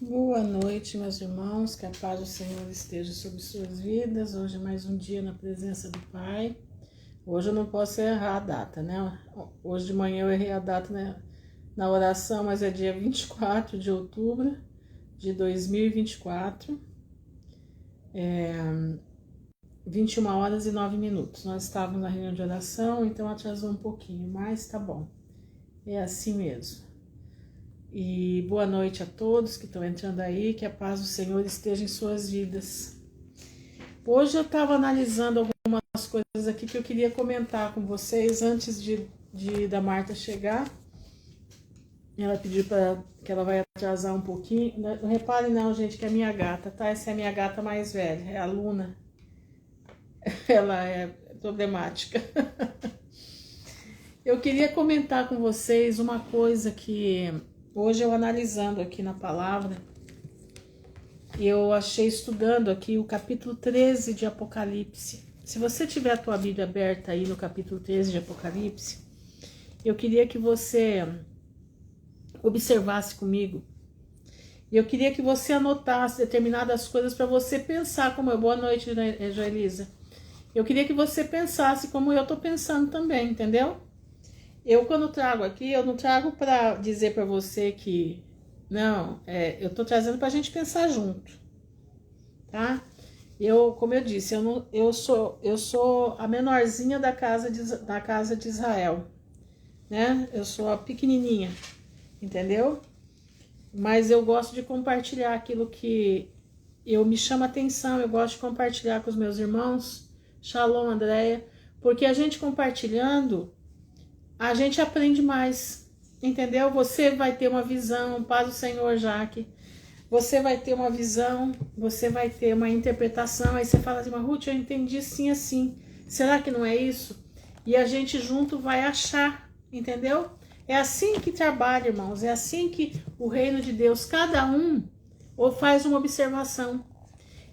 Boa noite, meus irmãos, que a paz do Senhor esteja sobre suas vidas. Hoje é mais um dia na presença do Pai. Hoje eu não posso errar a data, né? Hoje de manhã eu errei a data, né, na oração, mas é dia 24 de outubro de 2024, 21 horas e 9 minutos. Nós estávamos na reunião de oração, então atrasou um pouquinho, mas tá bom, é assim mesmo. E boa noite a todos que estão entrando aí, que a paz do Senhor esteja em suas vidas. Hoje eu estava analisando algumas coisas aqui que eu queria comentar com vocês antes da Marta chegar. Ela pediu para que ela vai atrasar um pouquinho. Não reparem não, gente, que é a minha gata, tá? Essa é a minha gata mais velha, é a Luna. Ela é problemática. Eu queria comentar com vocês uma coisa que hoje eu analisando aqui na palavra, eu achei estudando aqui o capítulo 13 de Apocalipse. Se você tiver a tua Bíblia aberta aí no capítulo 13 de Apocalipse, eu queria que você observasse comigo. Eu queria que você anotasse determinadas coisas para você pensar como eu. Boa noite, Joelisa. Eu queria que você pensasse como eu estou pensando também, entendeu? Eu, quando trago aqui, eu não trago para dizer para você que... Não, eu tô trazendo pra gente pensar junto, tá? Como eu disse, eu sou a menorzinha da casa de Israel, né? Eu sou a pequenininha, entendeu? Mas eu gosto de compartilhar aquilo que me chama atenção, eu gosto de compartilhar com os meus irmãos. Shalom, Andréia, porque a gente compartilhando, a gente aprende mais, entendeu? Você vai ter uma visão, paz do Senhor, Jaque. Você vai ter uma visão, você vai ter uma interpretação. Aí você fala assim, mas Ruth, eu entendi sim assim. Será que não é isso? E a gente junto vai achar, entendeu? É assim que trabalha, irmãos. É assim que o reino de Deus, cada um faz uma observação.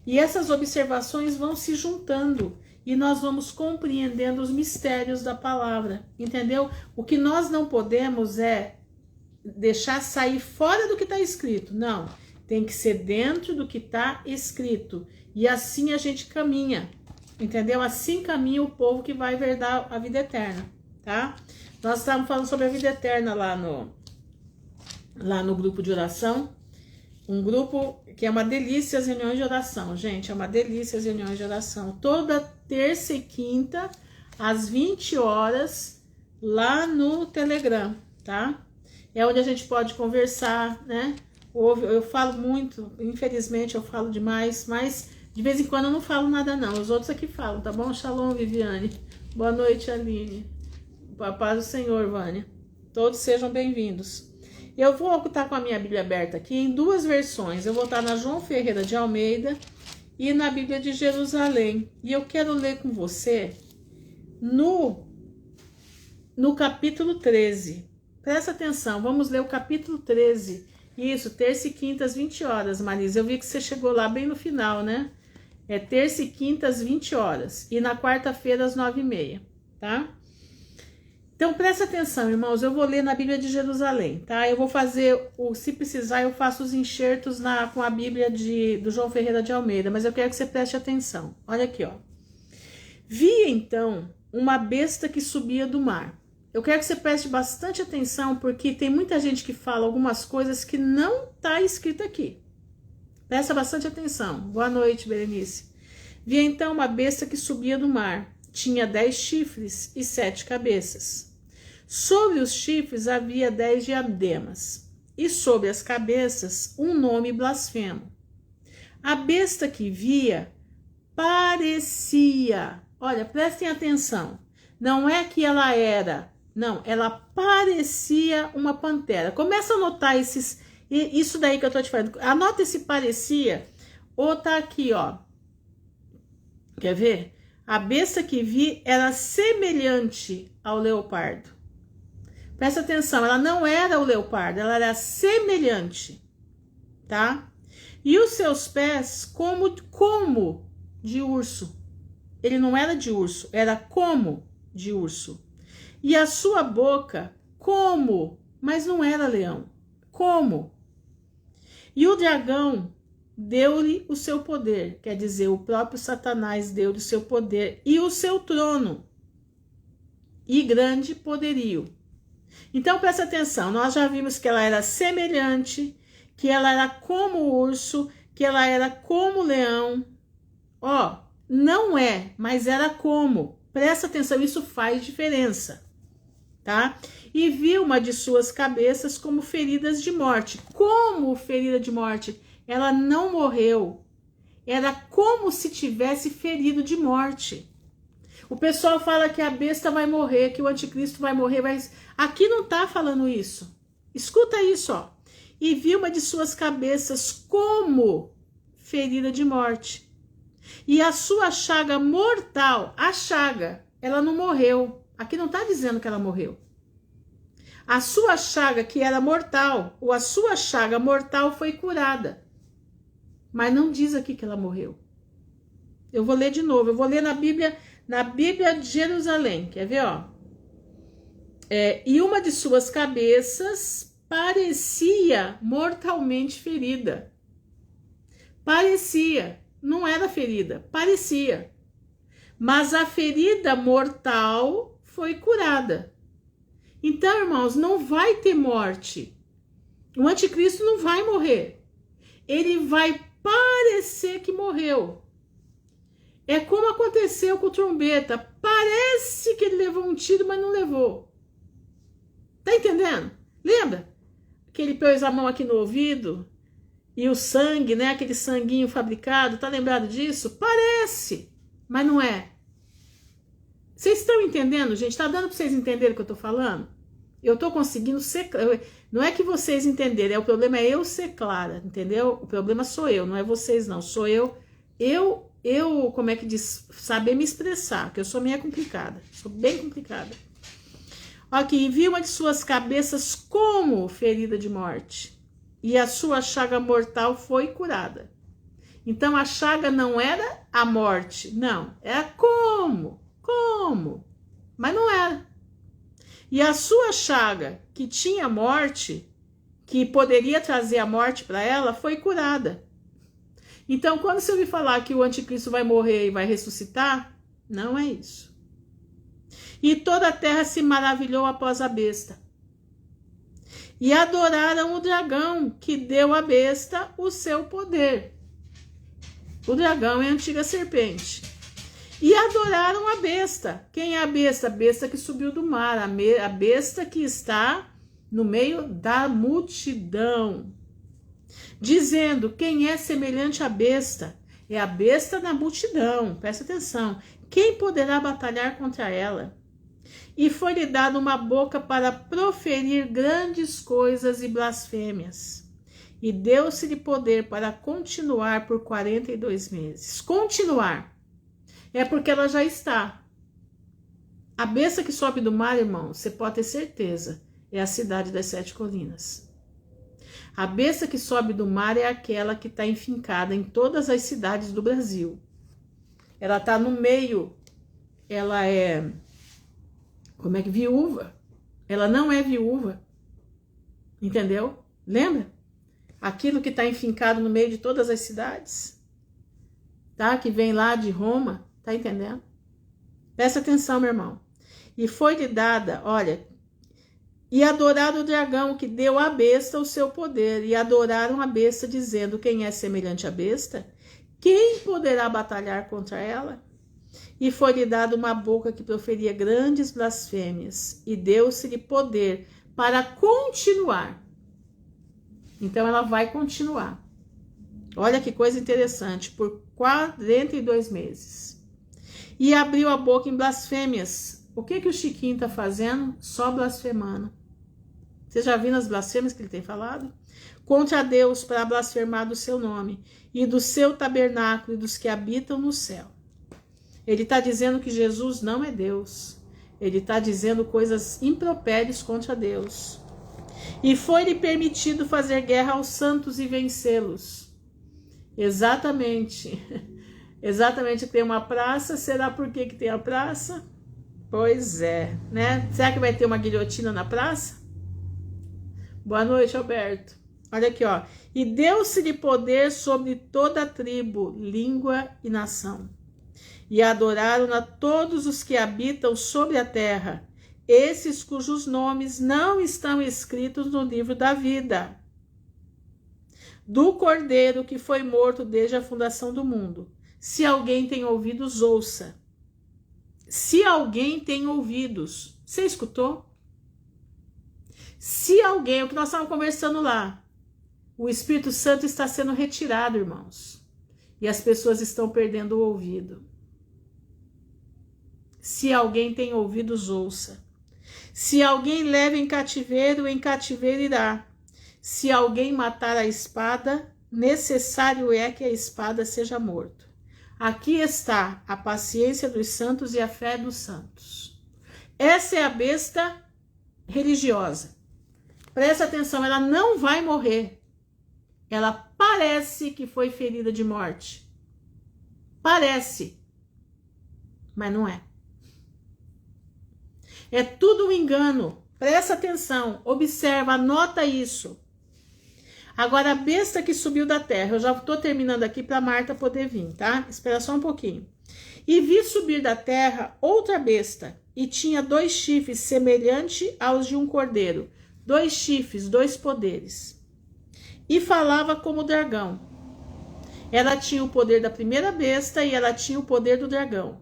E essas observações vão se juntando. E nós vamos compreendendo os mistérios da palavra, entendeu? O que nós não podemos é deixar sair fora do que está escrito. Não, tem que ser dentro do que está escrito. E assim a gente caminha, entendeu? Assim caminha o povo que vai herdar a vida eterna, tá? Nós estávamos falando sobre a vida eterna lá no grupo de oração. Um grupo que é uma delícia as reuniões de oração, gente, é uma delícia as reuniões de oração. Toda terça e quinta, às 20 horas, lá no Telegram, tá? É onde a gente pode conversar, né? Eu falo muito, infelizmente eu falo demais, mas de vez em quando eu não falo nada não, os outros aqui falam, tá bom? Shalom, Viviane. Boa noite, Aline. Paz do Senhor, Vânia. Todos sejam bem-vindos. Eu vou estar com a minha Bíblia aberta aqui em duas versões. Eu vou estar na João Ferreira de Almeida e na Bíblia de Jerusalém. E eu quero ler com você no capítulo 13. Presta atenção, vamos ler o capítulo 13. Isso, terça e quinta às 20 horas, Marisa. Eu vi que você chegou lá bem no final, né? É terça e quinta às 20 horas. E na quarta-feira às 9h30, tá? Então, presta atenção, irmãos, eu vou ler na Bíblia de Jerusalém, tá? Eu vou fazer, se precisar, eu faço os enxertos com a Bíblia do João Ferreira de Almeida, mas eu quero que você preste atenção. Olha aqui, ó. Vi, então, uma besta que subia do mar. Eu quero que você preste bastante atenção, porque tem muita gente que fala algumas coisas que não tá escrito aqui. Presta bastante atenção. Boa noite, Berenice. Vi, então, uma besta que subia do mar. Tinha 10 chifres e 7 cabeças. Sobre os chifres havia 10 diademas, e sobre as cabeças um nome blasfemo. A besta que via parecia, olha, prestem atenção, não é que ela era, não, ela parecia uma pantera. Começa a anotar isso daí que eu tô te falando, anota esse parecia, ou tá aqui, ó, quer ver? A besta que vi era semelhante ao leopardo. Presta atenção, ela não era o leopardo, ela era semelhante, tá? E os seus pés como de urso. Ele não era de urso, era como de urso. E a sua boca como, mas não era leão, como. E o dragão deu-lhe o seu poder, quer dizer, o próprio Satanás deu-lhe o seu poder e o seu trono e grande poderio. Então presta atenção, nós já vimos que ela era semelhante, que ela era como o urso, que ela era como o leão. Ó, não é, mas era como. Presta atenção, isso faz diferença, tá? E viu uma de suas cabeças como feridas de morte. Como ferida de morte? Ela não morreu. Era como se tivesse ferido de morte. O pessoal fala que a besta vai morrer, que o anticristo vai morrer, mas aqui não tá falando isso. Escuta isso, ó. E viu uma de suas cabeças como ferida de morte. E a sua chaga mortal, a chaga, ela não morreu. Aqui não tá dizendo que ela morreu. A sua chaga, que era mortal, ou a sua chaga mortal foi curada. Mas não diz aqui que ela morreu. Eu vou ler de novo, eu vou ler na Bíblia de Jerusalém, quer ver, ó? E uma de suas cabeças parecia mortalmente ferida. Parecia, não era ferida, parecia. Mas a ferida mortal foi curada. Então, irmãos, não vai ter morte. O anticristo não vai morrer. Ele vai parecer que morreu. É como aconteceu com o trombeta. Parece que ele levou um tiro, mas não levou. Tá entendendo? Lembra? Que ele pôs a mão aqui no ouvido e o sangue, né? Aquele sanguinho fabricado. Tá lembrado disso? Parece, mas não é. Vocês estão entendendo, gente? Tá dando para vocês entenderem o que eu tô falando? Eu tô conseguindo ser... Não é que vocês entenderem, o problema é eu ser clara, entendeu? O problema sou eu, não é vocês não. Sou eu, como é que diz? Saber me expressar, que eu sou meio complicada. Sou bem complicada. Aqui, viu uma de suas cabeças como ferida de morte. E a sua chaga mortal foi curada. Então, a chaga não era a morte, não. Era como? Como? Mas não era. E a sua chaga, que tinha morte, que poderia trazer a morte para ela, foi curada. Então, quando você ouvir falar que o anticristo vai morrer e vai ressuscitar, não é isso. E toda a terra se maravilhou após a besta. E adoraram o dragão, que deu à besta o seu poder. O dragão é a antiga serpente. E adoraram a besta. Quem é a besta? A besta que subiu do mar. A besta que está no meio da multidão. Dizendo, quem é semelhante à besta? É a besta da multidão. Presta atenção. Quem poderá batalhar contra ela? E foi-lhe dada uma boca para proferir grandes coisas e blasfêmias. E deu-se-lhe poder para continuar por 42 meses. Continuar. É porque ela já está. A besta que sobe do mar, irmão, você pode ter certeza, é a cidade das 7 colinas. A besta que sobe do mar é aquela que está enfincada em todas as cidades do Brasil. Ela está no meio, ela é, como é que, viúva. Ela não é viúva, entendeu? Lembra? Aquilo que está enfincado no meio de todas as cidades, tá? Que vem lá de Roma. Tá entendendo? Presta atenção, meu irmão. E foi-lhe dada, olha, e adoraram o dragão que deu à besta o seu poder, e adoraram a besta, dizendo, quem é semelhante à besta? Quem poderá batalhar contra ela? E foi-lhe dada uma boca que proferia grandes blasfêmias, e deu-se-lhe poder para continuar. Então ela vai continuar. Olha que coisa interessante, por 42 meses. E abriu a boca em blasfêmias. O que o Chiquinho está fazendo? Só blasfemando. Você já viu as blasfêmias que ele tem falado? Contra Deus, para blasfemar do seu nome, e do seu tabernáculo, e dos que habitam no céu. Ele está dizendo que Jesus não é Deus. Ele está dizendo coisas impropérias contra Deus. E foi-lhe permitido fazer guerra aos santos e vencê-los. Exatamente. Exatamente, tem uma praça. Será por que tem a praça? Pois é, né? Será que vai ter uma guilhotina na praça? Boa noite, Alberto. Olha aqui, ó. E deu-se-lhe poder sobre toda a tribo, língua e nação. E adoraram-na todos os que habitam sobre a terra, esses cujos nomes não estão escritos no livro da vida, do Cordeiro que foi morto desde a fundação do mundo. Se alguém tem ouvidos, ouça. Se alguém tem ouvidos. Você escutou? Se alguém, o que nós estávamos conversando lá, o Espírito Santo está sendo retirado, irmãos. E as pessoas estão perdendo o ouvido. Se alguém tem ouvidos, ouça. Se alguém leva em cativeiro irá. Se alguém matar a espada, necessário é que a espada seja morto. Aqui está a paciência dos santos e a fé dos santos. Essa é a besta religiosa. Presta atenção, ela não vai morrer. Ela parece que foi ferida de morte. Parece. Mas não é. É tudo um engano. Presta atenção, observa, anota isso. Agora, a besta que subiu da terra, eu já estou terminando aqui para Marta poder vir, tá? Espera só um pouquinho. E vi subir da terra outra besta, e tinha 2 chifres, semelhante aos de um cordeiro. 2 chifres, 2 poderes. E falava como dragão. Ela tinha o poder da primeira besta e ela tinha o poder do dragão.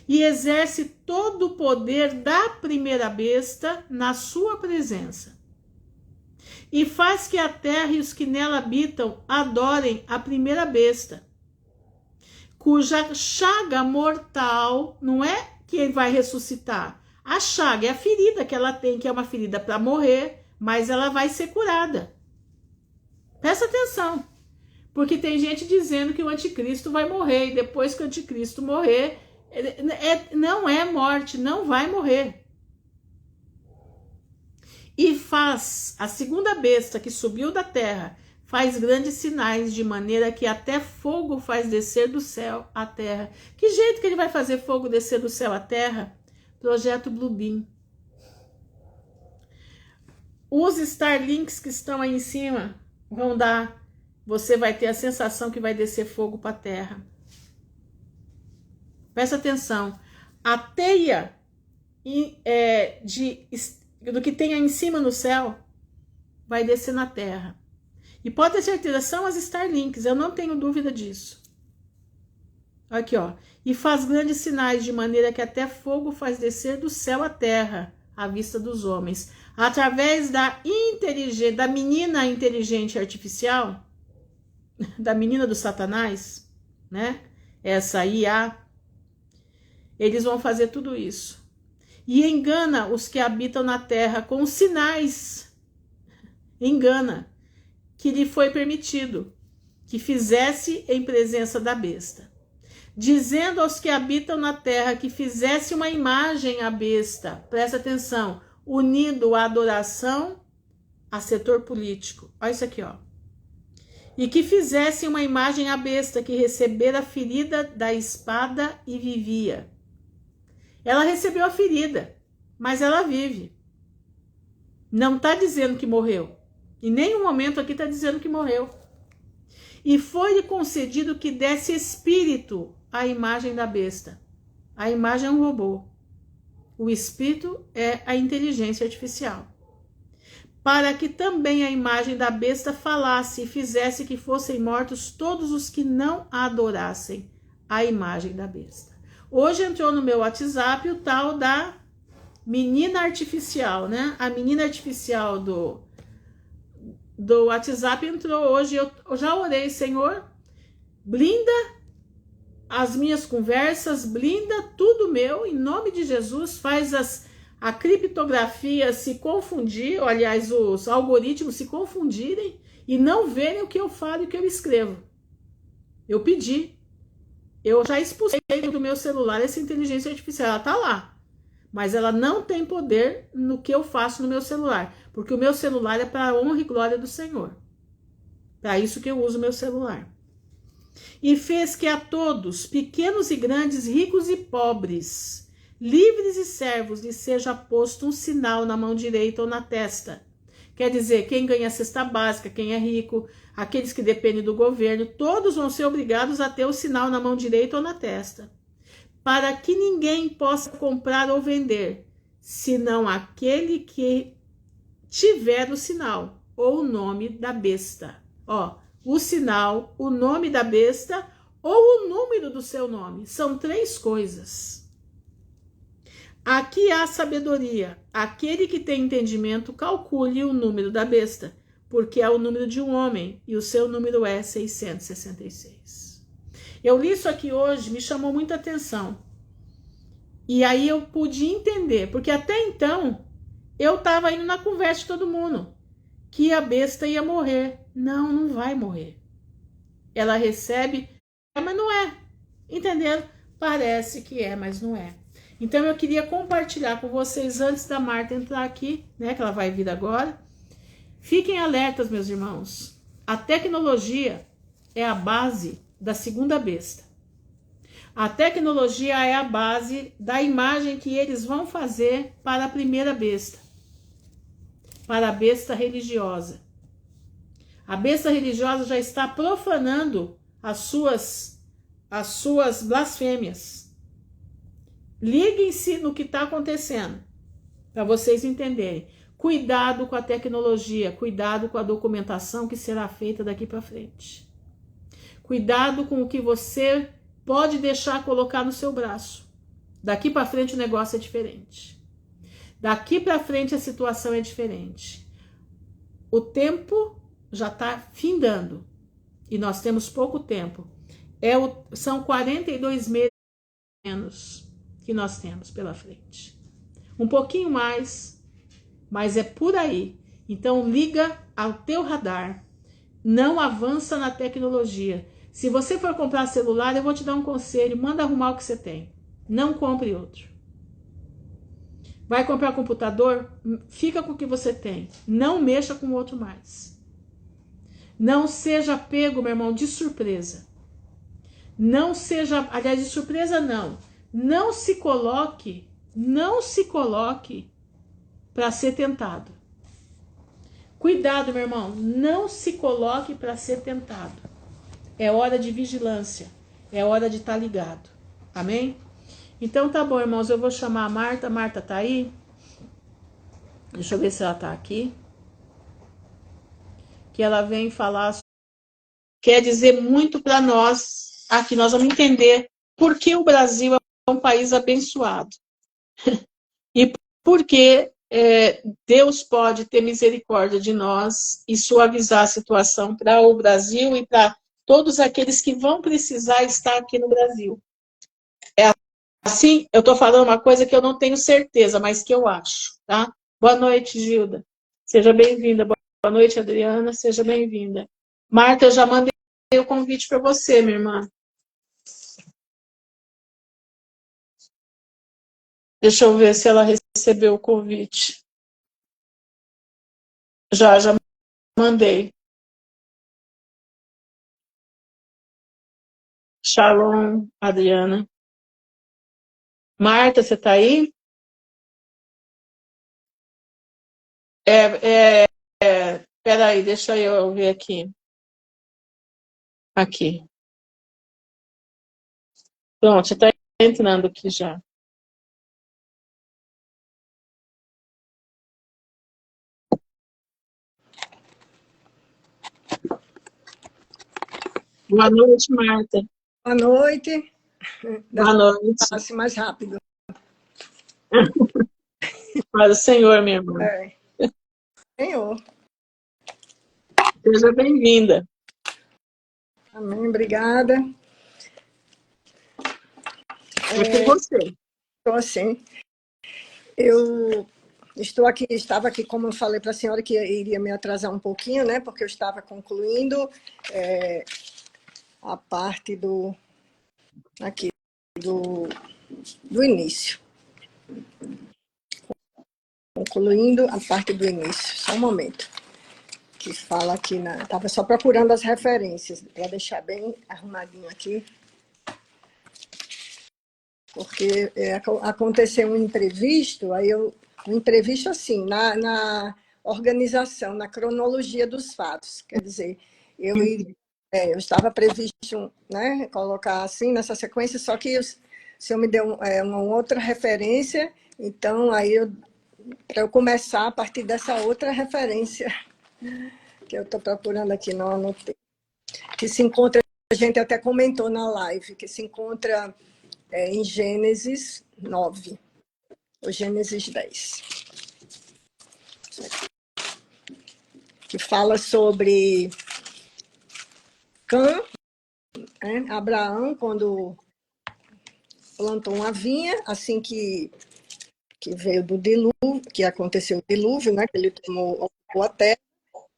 E exerce todo o poder da primeira besta na sua presença. E faz que a terra e os que nela habitam adorem a primeira besta, cuja chaga mortal, não é que ele vai ressuscitar. A chaga é a ferida que ela tem, que é uma ferida para morrer, mas ela vai ser curada. Presta atenção, porque tem gente dizendo que o anticristo vai morrer, e depois que o anticristo morrer, não é morte, não vai morrer. E faz, a segunda besta que subiu da terra, faz grandes sinais, de maneira que até fogo faz descer do céu à terra. Que jeito que ele vai fazer fogo descer do céu à terra? Projeto Bluebeam. Os Starlinks que estão aí em cima vão dar, você vai ter a sensação que vai descer fogo para a terra. Presta atenção, a teia do que tem aí em cima no céu vai descer na terra. E pode ter certeza, são as Starlinks, eu não tenho dúvida disso. Aqui, ó. E faz grandes sinais, de maneira que até fogo faz descer do céu à terra, à vista dos homens. Através da menina inteligente artificial, da menina do Satanás, né? Essa IA, eles vão fazer tudo isso. E engana os que habitam na terra com sinais. Engana que lhe foi permitido que fizesse em presença da besta, dizendo aos que habitam na terra que fizesse uma imagem à besta. Presta atenção, unido a adoração a setor político. Olha isso aqui, ó. E que fizesse uma imagem à besta que recebera a ferida da espada e vivia. Ela recebeu a ferida, mas ela vive. Não está dizendo que morreu. Em nenhum momento aqui está dizendo que morreu. E foi-lhe concedido que desse espírito à imagem da besta. A imagem é um robô. O espírito é a inteligência artificial. Para que também a imagem da besta falasse e fizesse que fossem mortos todos os que não adorassem a imagem da besta. Hoje entrou no meu WhatsApp o tal da menina artificial, né? A menina artificial do WhatsApp entrou hoje. Eu já orei, Senhor, blinda as minhas conversas, blinda tudo meu, em nome de Jesus, faz a criptografia se confundir, ou, aliás, os algoritmos se confundirem e não verem o que eu falo e o que eu escrevo. Eu pedi. Eu já expulsei do meu celular essa inteligência artificial, ela tá lá. Mas ela não tem poder no que eu faço no meu celular. Porque o meu celular é para a honra e glória do Senhor. Para isso que eu uso o meu celular. E fez que a todos, pequenos e grandes, ricos e pobres, livres e servos, lhe seja posto um sinal na mão direita ou na testa, Quer dizer, quem ganha a cesta básica, quem é rico, aqueles que dependem do governo, todos vão ser obrigados a ter o sinal na mão direita ou na testa, para que ninguém possa comprar ou vender, senão aquele que tiver o sinal ou o nome da besta. Ó, o sinal, o nome da besta ou o número do seu nome. São 3 coisas. Aqui há sabedoria. Aquele que tem entendimento, calcule o número da besta, porque é o número de um homem e o seu número é 666. Eu li isso aqui hoje, me chamou muita atenção. E aí eu pude entender, porque até então eu estava indo na conversa de todo mundo, que a besta ia morrer. Não, não vai morrer. Ela recebe, mas não é. Entenderam? Parece que é, mas não é. Então eu queria compartilhar com vocês antes da Marta entrar aqui, né, que ela vai vir agora. Fiquem alertas, meus irmãos. A tecnologia é a base da segunda besta. A tecnologia é a base da imagem que eles vão fazer para a primeira besta. Para a besta religiosa. A besta religiosa já está profanando as suas blasfêmias. Liguem-se no que está acontecendo, para vocês entenderem. Cuidado com a tecnologia, cuidado com a documentação que será feita daqui para frente. Cuidado com o que você pode deixar colocar no seu braço. Daqui para frente o negócio é diferente. Daqui para frente a situação é diferente. O tempo já está findando e nós temos pouco tempo. São 42 meses menos que nós temos pela frente. Um pouquinho mais, mas é por aí. Então liga ao teu radar. Não avança na tecnologia. Se você for comprar celular, eu vou te dar um conselho. Manda arrumar o que você tem. Não compre outro. Vai comprar computador? Fica com o que você tem. Não mexa com o outro mais. Não seja pego, meu irmão, de surpresa. Não seja, aliás, de surpresa não. Não se coloque para ser tentado. Cuidado, meu irmão, não se coloque para ser tentado. É hora de vigilância, é hora de estar ligado. Amém? Então tá bom, irmãos, eu vou chamar a Marta. A Marta tá aí? Deixa eu ver se ela tá aqui. Que ela vem falar. Quer dizer muito para nós. Aqui nós vamos entender por que o Brasil é um país abençoado. E por que Deus pode ter misericórdia de nós e suavizar a situação para o Brasil e para todos aqueles que vão precisar estar aqui no Brasil. É assim, eu estou falando uma coisa que eu não tenho certeza, mas que eu acho, tá? Boa noite, Gilda. Seja bem-vinda. Boa noite, Adriana. Seja bem-vinda. Marta, eu já mandei o convite para você, minha irmã. Deixa eu ver se ela recebeu o convite. Já mandei. Shalom, Adriana. Marta, você está aí? Peraí, deixa eu ver aqui. Aqui. Pronto, você está entrando aqui já. Boa noite, Marta. Boa noite. Boa noite. Passe mais rápido. Para o Senhor, minha irmã. Senhor. Seja bem-vinda. Amém, obrigada. É com você. Estou assim. Eu estava aqui, como eu falei para a senhora, que iria me atrasar um pouquinho, né? Porque eu estava concluindo a parte do início. Concluindo a parte do início. Só um momento. Que fala aqui estava só procurando as referências, para deixar bem arrumadinho aqui. Porque aconteceu um imprevisto, um imprevisto assim, organização, na cronologia dos fatos. Quer dizer, eu estava previsto, né, colocar assim nessa sequência, só que o senhor me deu uma outra referência, então aí para eu começar a partir dessa outra referência que eu estou procurando aqui, não anotei, que se encontra, a gente até comentou na live, que se encontra em Gênesis 9, ou Gênesis 10, que fala sobre Cã, né? Abraão, quando plantou uma vinha, assim que veio do dilúvio, que aconteceu o dilúvio, né? Que ele ocupou a terra,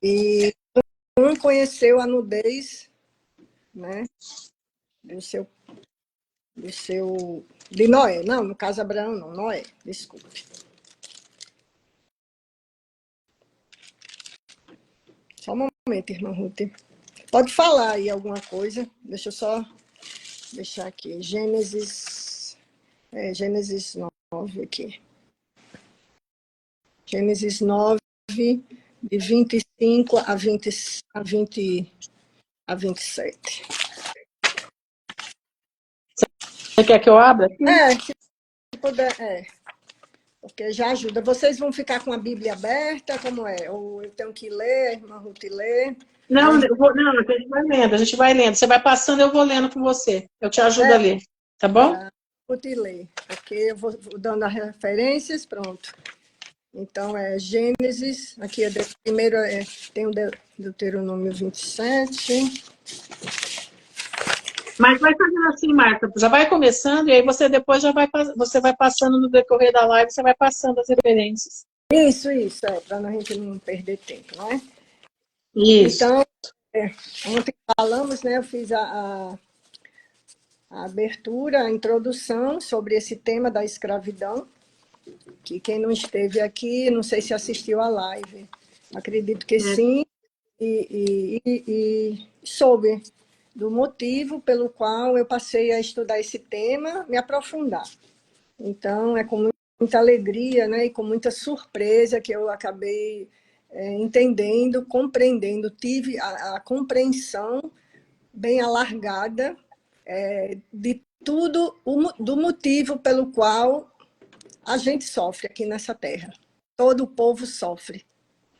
e Cã conheceu a nudez, né? De Noé. Não, no caso Abraão não, Noé, desculpe. Só um momento, irmã Ruth. Pode falar aí alguma coisa. Deixa eu só deixar aqui. Gênesis 9 aqui. Gênesis 9, de 25 a 27. Você quer que eu abra? Se puder, porque já ajuda. Vocês vão ficar com a Bíblia aberta, como é? Ou eu tenho que ler, irmã Ruth ler? Não, não, a gente vai lendo, a gente vai lendo. Você vai passando, eu vou lendo com você. Eu te ajudo a ler, tá bom? Ruth ler, porque eu vou dando as referências, pronto. Então, Gênesis, aqui primeiro tem o Deuteronômio 27. Mas vai fazendo assim, Marta, já vai começando e aí você depois você vai passando no decorrer da live, você vai passando as referências. Isso, para a gente não perder tempo, não é? Isso. Então, ontem falamos, né, eu fiz a abertura, a introdução sobre esse tema da escravidão, que quem não esteve aqui, não sei se assistiu a live, acredito que sim, e soube do motivo pelo qual eu passei a estudar esse tema, me aprofundar. Então, é com muita alegria, né, e com muita surpresa que eu acabei entendendo, compreendendo, tive a compreensão bem alargada de tudo, do motivo pelo qual a gente sofre aqui nessa terra. Todo o povo sofre,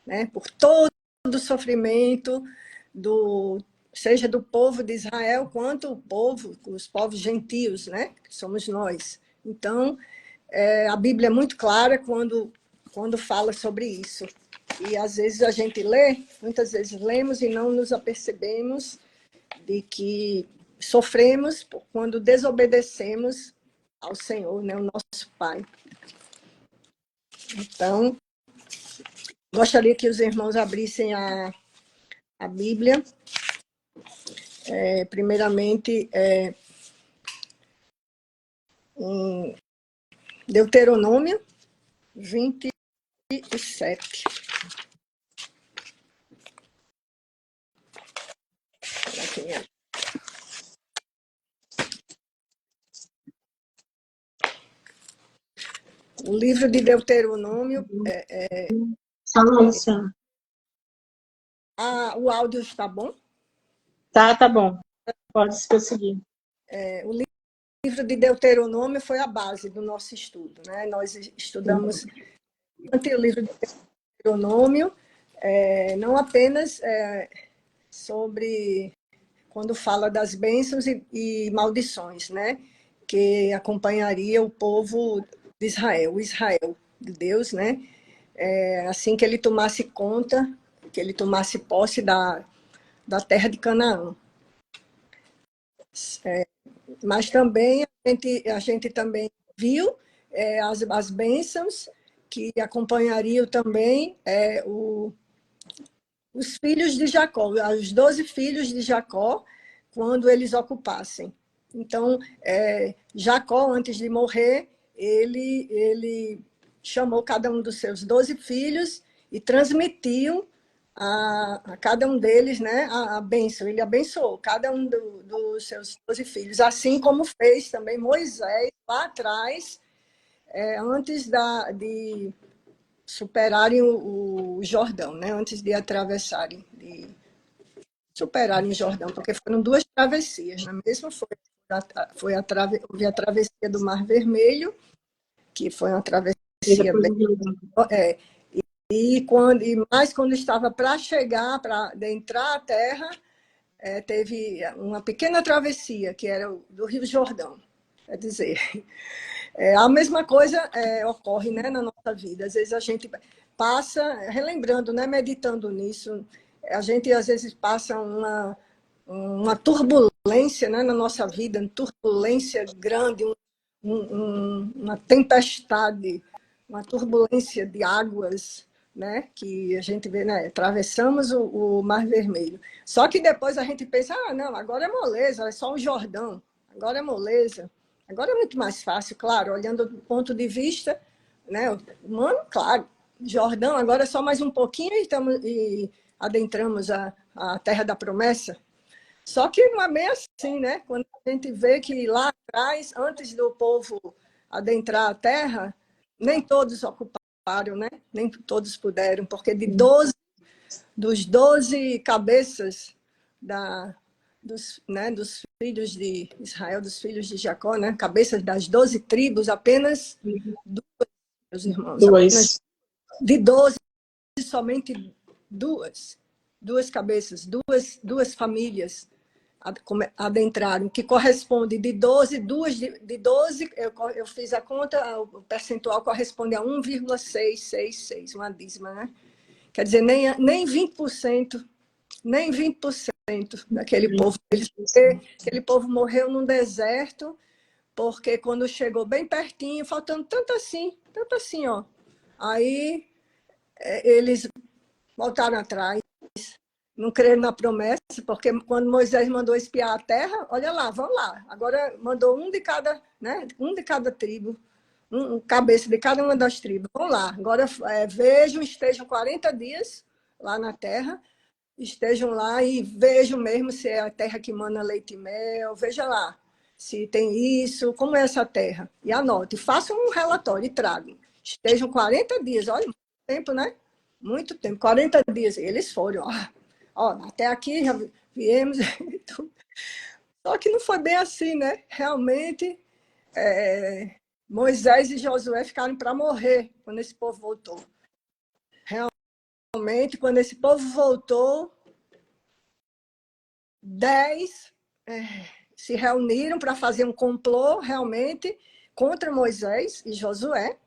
né, por todo o sofrimento seja do povo de Israel, quanto os povos gentios, né? Que somos nós. Então, a Bíblia é muito clara quando fala sobre isso. E, às vezes, a gente muitas vezes lemos e não nos apercebemos de que sofremos quando desobedecemos ao Senhor, né? O nosso Pai. Então, gostaria que os irmãos abrissem a Bíblia. Primeiramente, em Deuteronômio 27. O livro de Deuteronômio. O áudio está bom? Tá bom. Pode prosseguir. O livro de Deuteronômio foi a base do nosso estudo, né? Nós estudamos o livro de Deuteronômio, não apenas sobre quando fala das bênçãos e maldições, né? Que acompanharia o povo de Israel, o Israel de Deus, né? Assim que ele tomasse conta, que ele tomasse posse da terra de Canaã. Mas também a gente também viu as bênçãos que acompanhariam também os filhos de Jacó, os 12 filhos de Jacó, quando eles ocupassem. Então, Jacó, antes de morrer, ele chamou cada um dos seus 12 filhos e transmitiu a cada um deles, né, a bênção. Ele abençoou cada um dos seus 12 filhos, assim como fez também Moisés lá atrás, antes de superarem o Jordão, né? Antes de atravessarem, de superarem o Jordão, porque foram duas travessias, né? Mesmo houve a travessia do Mar Vermelho, que foi uma travessia bem... quando estava para chegar, para adentrar a terra, teve uma pequena travessia, que era do Rio Jordão. Quer dizer, a mesma coisa ocorre, né, na nossa vida. Às vezes a gente passa, relembrando, né, meditando nisso, a gente às vezes passa uma turbulência, né, na nossa vida, uma turbulência grande, uma tempestade, uma turbulência de águas, né, que a gente vê, né, atravessamos o Mar Vermelho. Só que depois a gente pensa, não, agora é moleza, é só o Jordão, agora é moleza. Agora é muito mais fácil, claro, olhando do ponto de vista, né, humano, claro. Jordão, agora é só mais um pouquinho e adentramos a Terra da Promessa. Só que não é bem assim, né? Quando a gente vê que lá atrás, antes do povo adentrar a Terra, nem todos ocuparam, né? Nem todos puderam, porque dos 12 cabeças dos filhos de Israel, dos filhos de Jacó, né? Cabeças das 12 tribos, apenas duas, meus irmãos. Apenas de 12, somente duas cabeças, duas famílias adentraram, que corresponde de 12, de 12, eu fiz a conta, o percentual corresponde a 1,666, uma dízima, né? Quer dizer, nem 20%, nem 20% daquele povo. Aquele povo morreu num deserto, porque quando chegou bem pertinho, faltando tanto assim, ó. Aí eles voltaram atrás, não creram na promessa, porque quando Moisés mandou espiar a terra, olha lá, vão lá. Agora mandou um de cada, né? Um de cada tribo, um cabeça de cada uma das tribos. Vão lá. Agora estejam 40 dias lá na terra, estejam lá e vejam mesmo se é a terra que mana leite e mel, veja lá se tem isso, como é essa terra. E anote, façam um relatório e tragam. Estejam 40 dias, olha, muito tempo, né? Muito tempo, 40 dias. E eles foram, até aqui já viemos. Só que não foi bem assim, né? Realmente, Moisés e Josué ficaram para morrer quando esse povo voltou. Realmente, quando esse povo voltou, 10 se reuniram para fazer um complô, realmente, contra Moisés e Josué.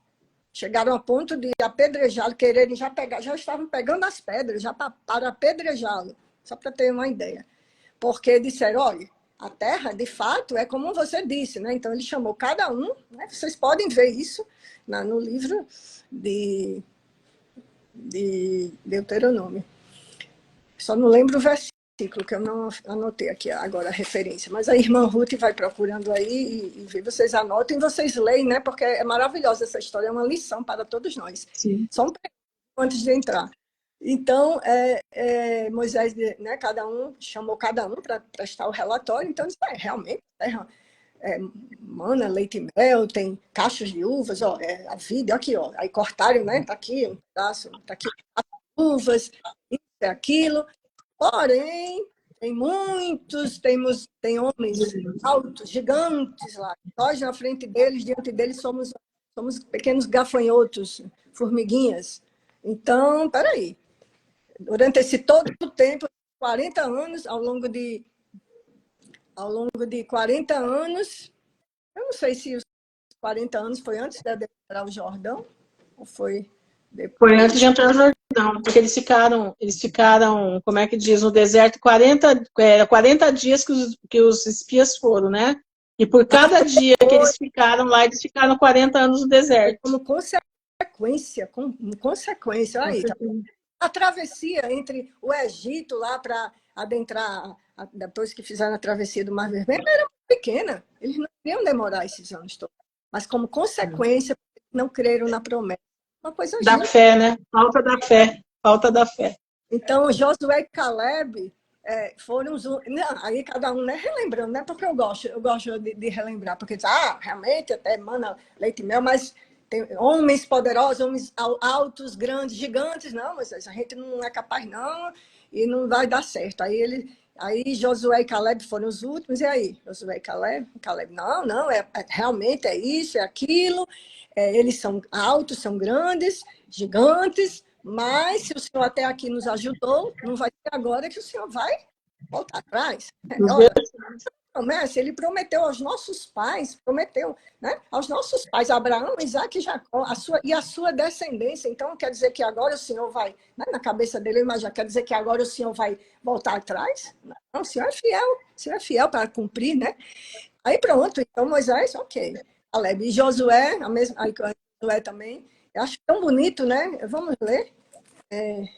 Chegaram a ponto de apedrejá-lo, quererem já estavam pegando as pedras já para apedrejá-lo, só para ter uma ideia. Porque disseram, olha, a terra, de fato, é como você disse, né? Então ele chamou cada um, né? Vocês podem ver isso no livro de Deuteronômio. Só não lembro o versículo, que eu não anotei aqui agora a referência, mas a irmã Ruth vai procurando aí e vocês anotem, vocês leem, né? Porque é maravilhosa essa história, é uma lição para todos nós. Sim. Só um pouquinho antes de entrar. Então, Moisés, né, chamou cada um para prestar o relatório, então disse, realmente, mana, leite e mel, tem cachos de uvas, a vida, aqui, ó. Aí cortaram, né? Tá aqui um pedaço, tá aqui uvas, isso e aquilo. Porém, tem homens altos, gigantes lá. Nós, na frente deles, diante deles, somos pequenos gafanhotos, formiguinhas. Então, peraí. Durante esse todo o tempo, 40 anos, ao longo de 40 anos, eu não sei se os 40 anos foi antes de adentrar o Jordão, ou foi depois. Foi antes de entrar no Jordão, porque eles ficaram, como é que diz, no deserto 40 dias que os espias foram, né? E por cada dia que eles ficaram lá, eles ficaram 40 anos no deserto. Como consequência, aí, tá? A travessia entre o Egito lá para adentrar, depois que fizeram a travessia do Mar Vermelho, era muito pequena. Eles não iam demorar esses anos todos. Mas como consequência, não creram na promessa. Uma coisa da fé, né? Falta da fé. Então, Josué e Caleb foram os... aí cada um, né, relembrando, né? Porque eu gosto de relembrar, porque realmente até mana leite e mel, mas tem homens poderosos, homens altos, grandes, gigantes, não, mas a gente não é capaz não, e não vai dar certo. Aí Josué e Caleb foram os últimos, e aí? Josué e Caleb? Caleb, não, realmente é isso, é aquilo, eles são altos, são grandes, gigantes, mas se o Senhor até aqui nos ajudou, não vai ser agora que o Senhor vai voltar atrás. Olha, promessa, ele prometeu aos nossos pais, prometeu, né, aos nossos pais, Abraão, Isaac e Jacó, a sua descendência. Então, quer dizer que agora o Senhor vai, né, na cabeça dele, mas já quer dizer que agora o Senhor vai voltar atrás? Não, o Senhor é fiel para cumprir, né? Aí pronto, então Moisés, ok. Caleb e Josué, aí Josué também. Eu acho tão bonito, né? Vamos ler.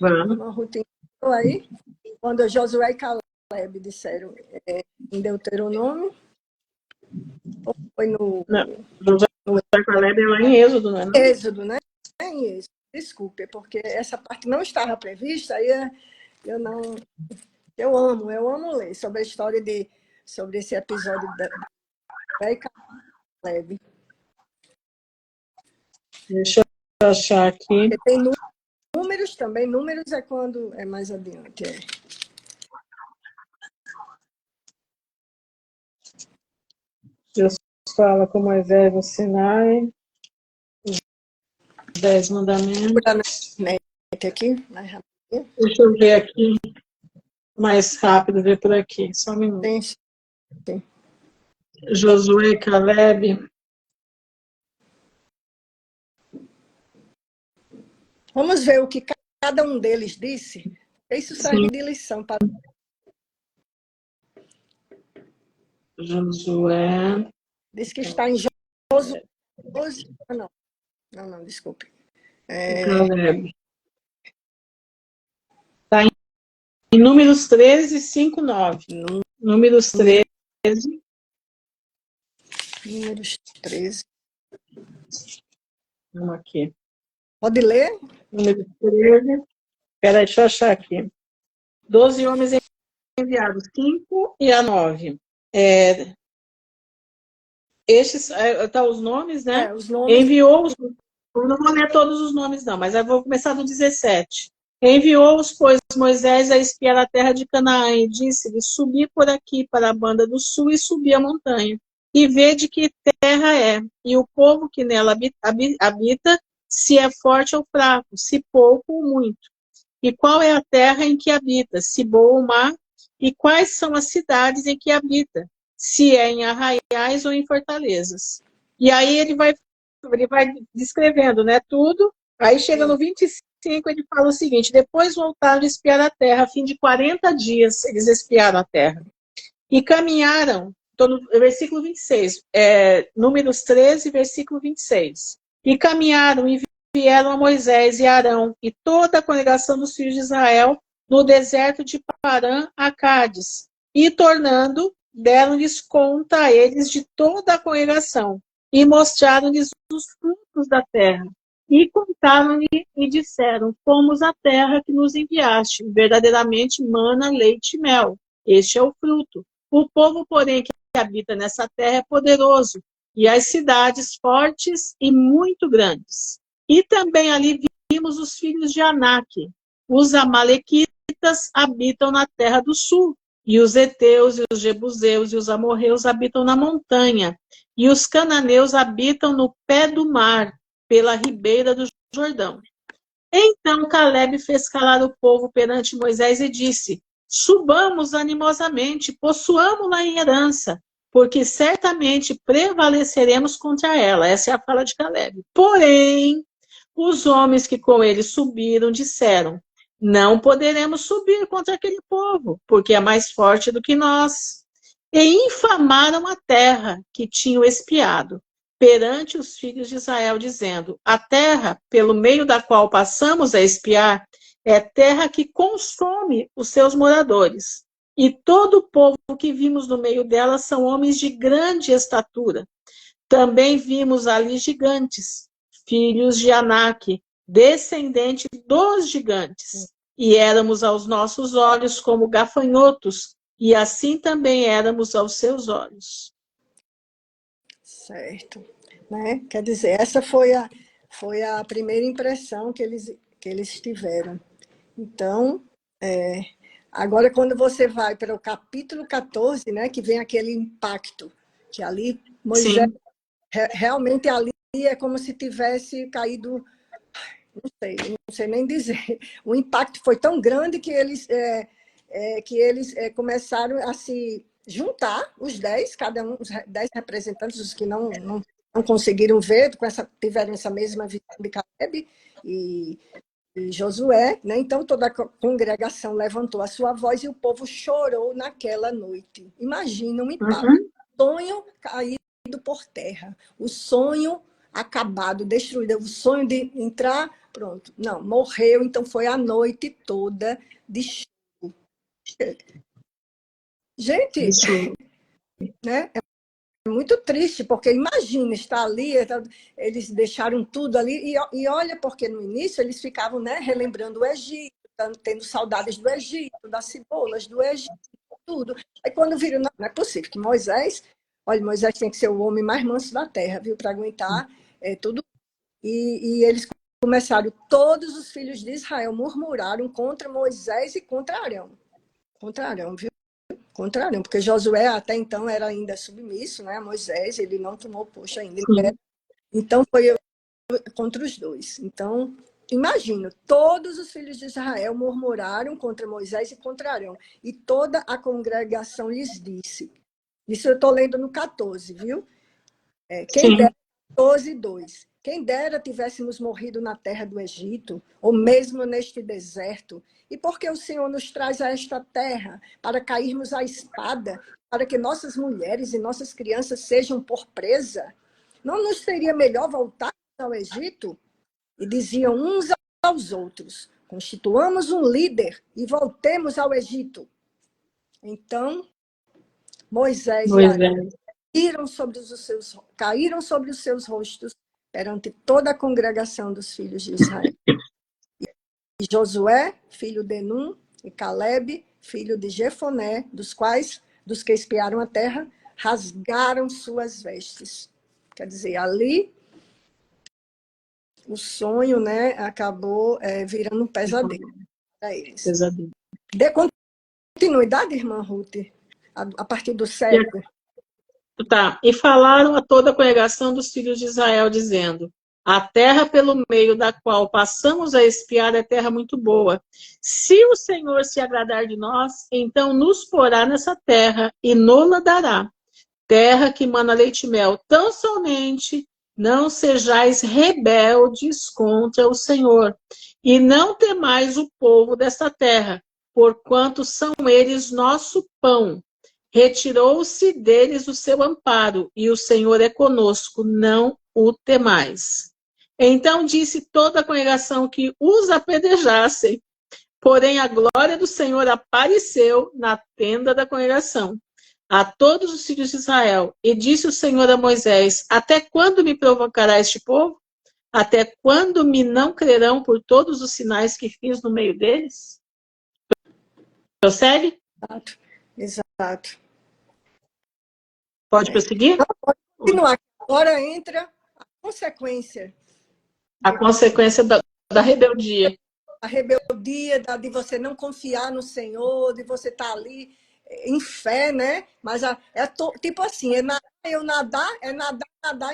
Uma rotina aí. Quando Josué e Caleb disseram em Deuteronômio, ou foi no Josué e Caleb é lá em Êxodo, não é? Êxodo, né? Em Êxodo. Desculpe, porque essa parte não estava prevista, aí eu não. Eu amo ler sobre a história sobre esse episódio da Caleb. Deixa eu achar aqui. Porque tem números também, números é quando é mais adiante. Deus fala com Moisés no Sinai, os 10 mandamentos. Aqui, deixa eu ver aqui, mais rápido, ver por aqui, só um minuto. Sim. Josué e Caleb. Vamos ver o que cada um deles disse. Isso serve de lição para Josué. Diz que está em Josué. Não, desculpe. Caleb. Está em Números 13, 5, 9. Números 13. Números 13. Vamos aqui. Pode ler? Números 13. Espera aí, deixa eu achar aqui. 12 homens enviados, 5 e a 9. Estes, tá os nomes, né? Os nomes. Enviou-os, eu não vou ler todos os nomes não, mas eu vou começar do 17. Enviou-os, pois, Moisés a espiar a terra de Canaã e disse-lhe, subi por aqui para a banda do sul e subi a montanha, e vede que terra é, e o povo que nela habita, se é forte ou fraco, se pouco ou muito. E qual é a terra em que habita, se boa ou má, e quais são as cidades em que habita, se é em arraiais ou em fortalezas. E aí ele vai descrevendo, né, tudo. Aí chega no 25, ele fala o seguinte, depois voltaram a espiar a terra, a fim de 40 dias eles espiaram a terra. E caminharam, no versículo 26, Números 13, versículo 26. E caminharam e vieram a Moisés e Arão e toda a congregação dos filhos de Israel no deserto de Parã a Cádiz. E tornando, deram-lhes conta a eles de toda a congregação e mostraram-lhes os frutos da terra. E contaram-lhe e disseram, fomos a terra que nos enviaste, verdadeiramente mana, leite e mel. Este é o fruto. O povo, porém, que habita nessa terra é poderoso, e as cidades fortes e muito grandes. E também ali vimos os filhos de Anak. Os amalequitas habitam na terra do sul, e os heteus, e os jebuseus, e os amorreus habitam na montanha, e os cananeus habitam no pé do mar, pela ribeira do Jordão. Então Caleb fez calar o povo perante Moisés e disse, subamos animosamente, possuamo-la em herança, porque certamente prevaleceremos contra ela. Essa é a fala de Caleb. Porém, os homens que com ele subiram disseram, não poderemos subir contra aquele povo, porque é mais forte do que nós. E infamaram a terra que tinham espiado perante os filhos de Israel, dizendo, a terra pelo meio da qual passamos a espiar é terra que consome os seus moradores. E todo o povo que vimos no meio dela são homens de grande estatura. Também vimos ali gigantes, filhos de Anak, descendente dos gigantes. E éramos aos nossos olhos como gafanhotos, e assim também éramos aos seus olhos. Certo. Né? Quer dizer, essa foi Foi a primeira impressão que eles tiveram. Então, agora quando você vai para o capítulo 14, né, que vem aquele impacto, que ali Moisés, Sim. realmente ali é como se tivesse caído, não sei nem dizer, o impacto foi tão grande que eles começaram a se juntar, os 10, cada um, os 10 representantes, os que não conseguiram ver, tiveram essa mesma visão de Caleb e Josué, né? Então toda a congregação levantou a sua voz e o povo chorou naquela noite. Imagina um impacto, Uhum. sonho caído por terra, o sonho acabado, destruído, o sonho de entrar, pronto, não, morreu, então foi a noite toda de choro. Gente, Isso. né? É muito triste, porque imagina estar ali, eles deixaram tudo ali, e olha, porque no início eles ficavam, né, relembrando o Egito, tendo saudades do Egito, das cebolas do Egito, tudo. Aí quando viram, não é possível que Moisés, olha, Moisés tem que ser o homem mais manso da terra, viu, para aguentar tudo. E eles começaram, todos os filhos de Israel murmuraram contra Moisés e contra Arão, viu? Contra Arão, porque Josué até então era ainda submisso, né, a Moisés, ele não tomou posto ainda. Sim. Então foi contra os dois. Então, imagino, todos os filhos de Israel murmuraram contra Moisés e contra Arão, e toda a congregação lhes disse. Isso eu estou lendo no 14, viu? Quem Sim. dera, 12, 2. Quem dera tivéssemos morrido na terra do Egito, ou mesmo neste deserto, e porque o Senhor nos traz a esta terra para cairmos à espada, para que nossas mulheres e nossas crianças sejam por presa, não nos seria melhor voltar ao Egito? E diziam uns aos outros, constituamos um líder e voltemos ao Egito. Então, Moisés e Arão Moisés. caíram sobre os seus rostos perante toda a congregação dos filhos de Israel. E Josué, filho de Num, e Caleb, filho de Jefoné, dos que espiaram a terra, rasgaram suas vestes. Quer dizer, ali o sonho, né, acabou virando um pesadelo para eles. Pesadelo. Dê continuidade, irmã Ruth, a partir do 7. Tá. E falaram a toda a congregação dos filhos de Israel, dizendo: a terra pelo meio da qual passamos a espiar é terra muito boa. Se o Senhor se agradar de nós, então nos porá nessa terra e nola dará. Terra que mana leite e mel. Tão somente não sejais rebeldes contra o Senhor, e não temais o povo desta terra, porquanto são eles nosso pão. Retirou-se deles o seu amparo, e o Senhor é conosco, não o temais. Então disse toda a congregação que os apedrejassem, porém a glória do Senhor apareceu na tenda da congregação a todos os filhos de Israel. E disse o Senhor a Moisés: até quando me provocará este povo? Até quando me não crerão por todos os sinais que fiz no meio deles? Prossegue? Exato. Exato. Pode prosseguir? Pode continuar. Agora entra a consequência. A consequência da rebeldia. A rebeldia, de você não confiar no Senhor, de você estar ali em fé, né? Mas tipo assim, nadar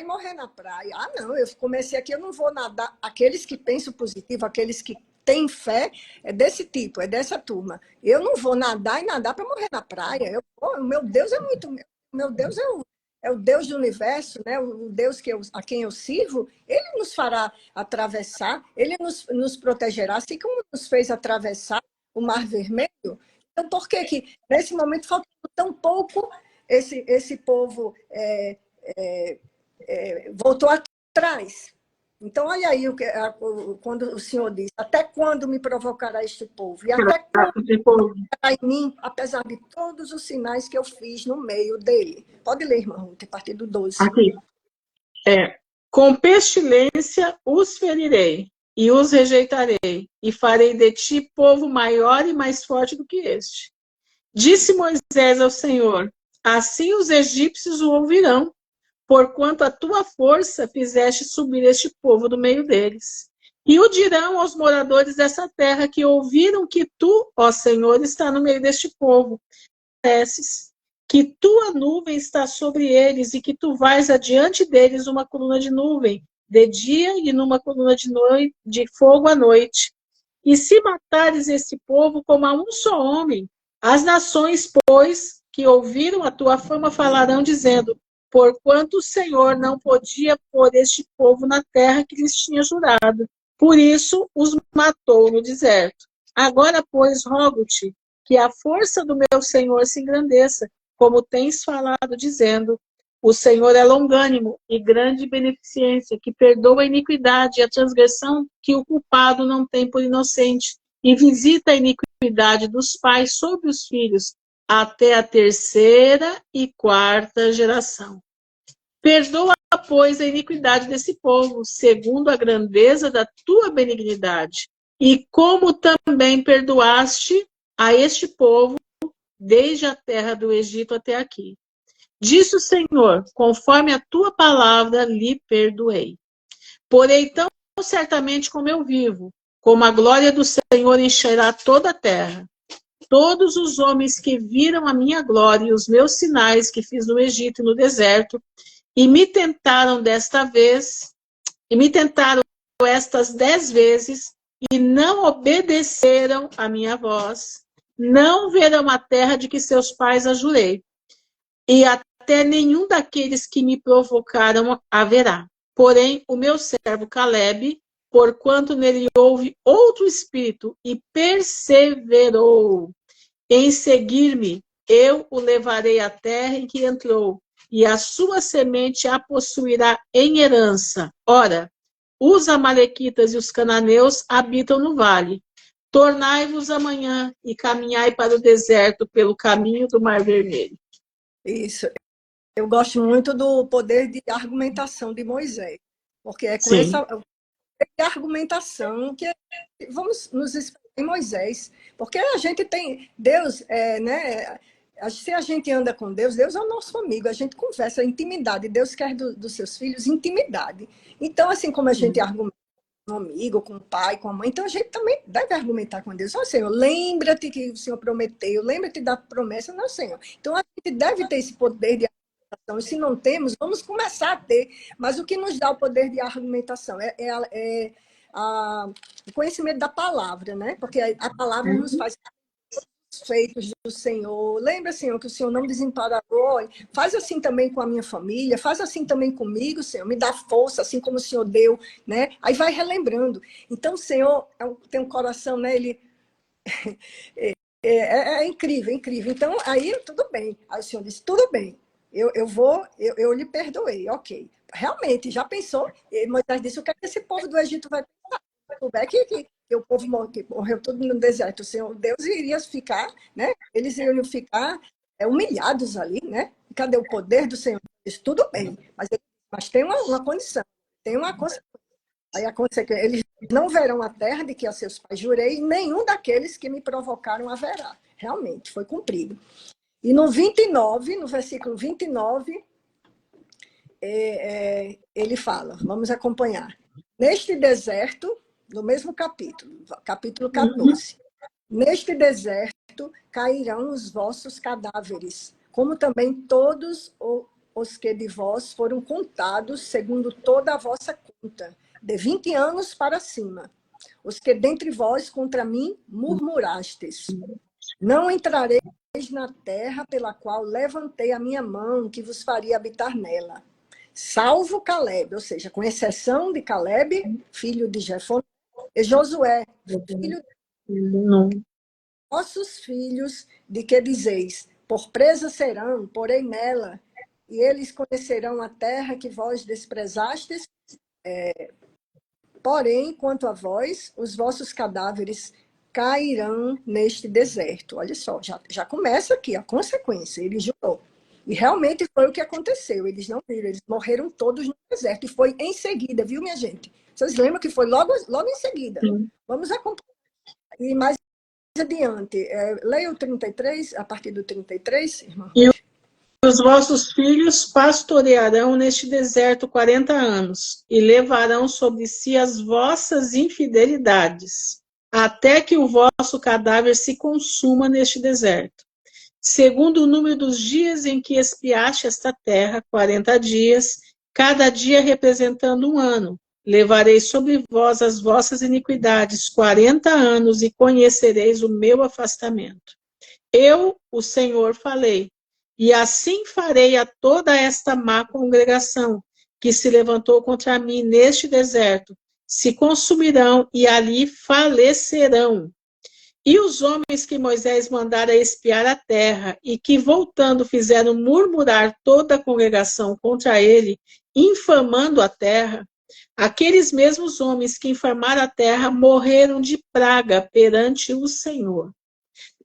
e morrer na praia. Ah, não, eu comecei aqui, eu não vou nadar. Aqueles que pensam positivo, aqueles que têm fé, é desse tipo, é dessa turma. Eu não vou nadar para morrer na praia. Meu Deus é muito. Meu Deus é o Deus do universo, né? O Deus a quem eu sirvo, ele nos fará atravessar, ele nos protegerá, assim como nos fez atravessar o Mar Vermelho. Então, por que nesse momento, faltando tão pouco, esse povo voltou atrás? Então, olha aí quando o Senhor diz: até quando me provocará este povo? E até quando em mim, apesar de todos os sinais que eu fiz no meio dele? Pode ler, irmã Ruth, a partir do 12. Aqui. Com pestilência os ferirei, e os rejeitarei, e farei de ti povo maior e mais forte do que este. Disse Moisés ao Senhor: assim os egípcios o ouvirão, porquanto a tua força fizeste subir este povo do meio deles. E o dirão aos moradores dessa terra que ouviram que tu, ó Senhor, está no meio deste povo, que tua nuvem está sobre eles e que tu vais adiante deles uma coluna de nuvem de dia e numa coluna de noite, de fogo à noite. E se matares esse povo como a um só homem, as nações, pois, que ouviram a tua fama falarão, dizendo: porquanto o Senhor não podia pôr este povo na terra que lhes tinha jurado. Por isso os matou no deserto. Agora, pois, rogo-te que a força do meu Senhor se engrandeça, como tens falado, dizendo: o Senhor é longânimo e grande beneficência, que perdoa a iniquidade e a transgressão que o culpado não tem por inocente, e visita a iniquidade dos pais sobre os filhos, até a terceira e quarta geração. Perdoa, pois, a iniquidade desse povo, segundo a grandeza da tua benignidade, e como também perdoaste a este povo desde a terra do Egito até aqui. Disse o Senhor: conforme a tua palavra lhe perdoei. Porém, tão certamente como eu vivo, como a glória do Senhor encherá toda a terra. Todos os homens que viram a minha glória e os meus sinais que fiz no Egito e no deserto, e me tentaram desta vez, e me tentaram estas 10 vezes, e não obedeceram à minha voz, não verão a terra de que seus pais a jurei, e até nenhum daqueles que me provocaram haverá. Porém, o meu servo Caleb, porquanto nele houve outro espírito, e perseverou em seguir-me, eu o levarei à terra em que entrou, e a sua semente a possuirá em herança. Ora, os amalequitas e os cananeus habitam no vale. Tornai-vos amanhã e caminhai para o deserto pelo caminho do Mar Vermelho. Isso. Eu gosto muito do poder de argumentação de Moisés, porque é com Sim. essa argumentação que vamos nos espelhar em Moisés, porque a gente tem Deus, né? Se a gente anda com Deus, Deus é o nosso amigo, a gente conversa, intimidade. Deus quer dos seus filhos intimidade. Então, assim como a gente argumenta com um amigo, com o pai, com a mãe, então a gente também deve argumentar com Deus. Ó, Senhor, lembra-te que o Senhor prometeu, lembra-te da promessa, não, Senhor. Então a gente deve ter esse poder de argumentação. E se não temos, vamos começar a ter. Mas o que nos dá o poder de argumentação o conhecimento da palavra, né? Porque a palavra nos faz feitos do Senhor. Lembra, Senhor, que o Senhor não desamparou. Faz assim também com a minha família, faz assim também comigo, Senhor. Me dá força, assim como o Senhor deu, né? Aí vai relembrando. Então, o Senhor tem um coração, né? Ele é incrível, é incrível. Então, aí tudo bem. Aí o Senhor disse, tudo bem. Eu lhe perdoei, ok. Realmente, já pensou? E Moisés disse, o que é que esse povo do Egito vai pensar? É que o povo morreu todo no deserto, o Senhor Deus iria ficar, né? Eles iriam ficar humilhados ali, né? Cadê o poder do Senhor? Disse, tudo bem, mas tem uma condição, tem uma consequência. Aí a consequência, eles não verão a terra de que a seus pais jurei, nenhum daqueles que me provocaram haverá. Realmente, foi cumprido. E no 29, no versículo 29, ele fala, vamos acompanhar. Neste deserto, no mesmo capítulo 14, neste deserto cairão os vossos cadáveres, como também todos os que de vós foram contados segundo toda a vossa conta, de 20 anos para cima, os que dentre vós contra mim murmurastes. Não entrareis na terra pela qual levantei a minha mão, que vos faria habitar nela. Salvo Caleb, ou seja, com exceção de Caleb, filho de Jefoné, e Josué, filho de vossos filhos, de que dizeis, por presa serão, porém nela, e eles conhecerão a terra que vós desprezastes, porém, quanto a vós, os vossos cadáveres cairão neste deserto. Olha só, já começa aqui a consequência, ele jurou. E realmente foi o que aconteceu. Eles não viram, eles morreram todos no deserto. E foi em seguida, viu, minha gente? Vocês lembram que foi logo em seguida. Vamos acompanhar. E mais adiante, leia o 33, a partir do 33, irmão. os vossos filhos pastorearão neste deserto 40 anos, e levarão sobre si as vossas infidelidades, até que o vosso cadáver se consuma neste deserto. Segundo o número dos dias em que espiaste esta terra, 40 dias, cada dia representando um ano. Levarei sobre vós as vossas iniquidades 40 anos, e conhecereis o meu afastamento. Eu, o Senhor, falei, e assim farei a toda esta má congregação que se levantou contra mim neste deserto, se consumirão e ali falecerão. E os homens que Moisés mandara espiar a terra, e que, voltando, fizeram murmurar toda a congregação contra ele, infamando a terra, aqueles mesmos homens que infamaram a terra morreram de praga perante o Senhor.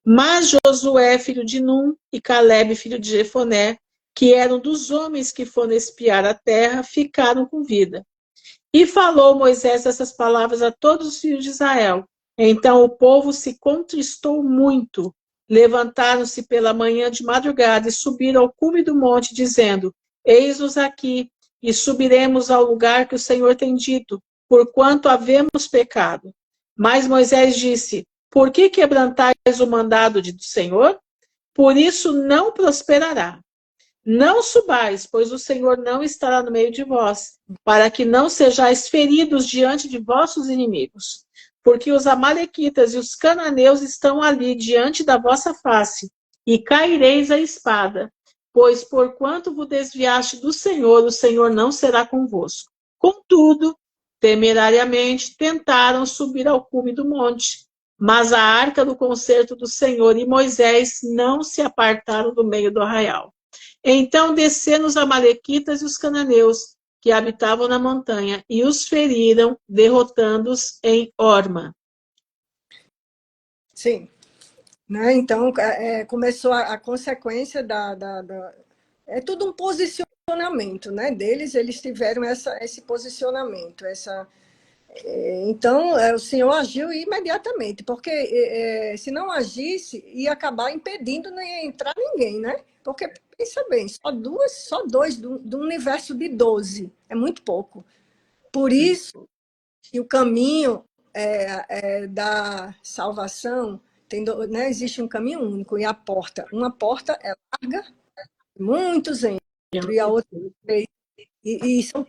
Mas Josué, filho de Num, e Calebe, filho de Jefoné, que eram dos homens que foram espiar a terra, ficaram com vida. E falou Moisés essas palavras a todos os filhos de Israel. Então o povo se contristou muito. Levantaram-se pela manhã de madrugada e subiram ao cume do monte, dizendo: Eis-nos aqui, e subiremos ao lugar que o Senhor tem dito, porquanto havemos pecado. Mas Moisés disse: Por que quebrantais o mandado do Senhor? Por isso não prosperará. Não subais, pois o Senhor não estará no meio de vós, para que não sejais feridos diante de vossos inimigos. Porque os amalequitas e os cananeus estão ali diante da vossa face, e caireis a espada. Pois porquanto vos desviaste do Senhor, o Senhor não será convosco. Contudo, temerariamente tentaram subir ao cume do monte, mas a arca do concerto do Senhor e Moisés não se apartaram do meio do arraial. Então desceram os amalequitas e os cananeus, que habitavam na montanha, e os feriram, derrotando-os em Horma. Sim. Né? Então, começou a consequência é tudo um posicionamento, né? Deles, eles tiveram esse posicionamento, então, o Senhor agiu imediatamente, porque se não agisse, ia acabar impedindo não ia entrar ninguém, né? Porque, pensa bem, só dois do universo de 12, é muito pouco. Por isso que o caminho da salvação, né, existe um caminho único, e uma porta é larga, muitos entram, e a outra e são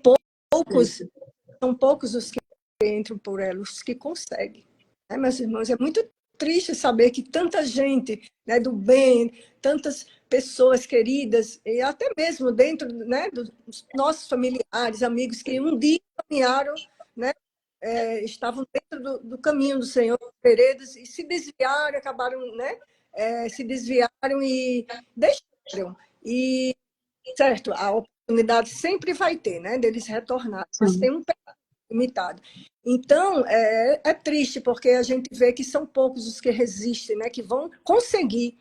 poucos os que entram por ela, os que conseguem. Né, meus irmãos, é muito triste saber que tanta gente, né, do bem, tantas pessoas queridas, e até mesmo dentro, né, dos nossos familiares, amigos, que um dia caminharam, né, estavam dentro do caminho do Senhor, veredas, e se desviaram, acabaram, né, se desviaram e deixaram. E, certo, a oportunidade sempre vai ter, né, deles retornar, mas tem um pecado limitado. Então, é triste, porque a gente vê que são poucos os que resistem, né, que vão conseguir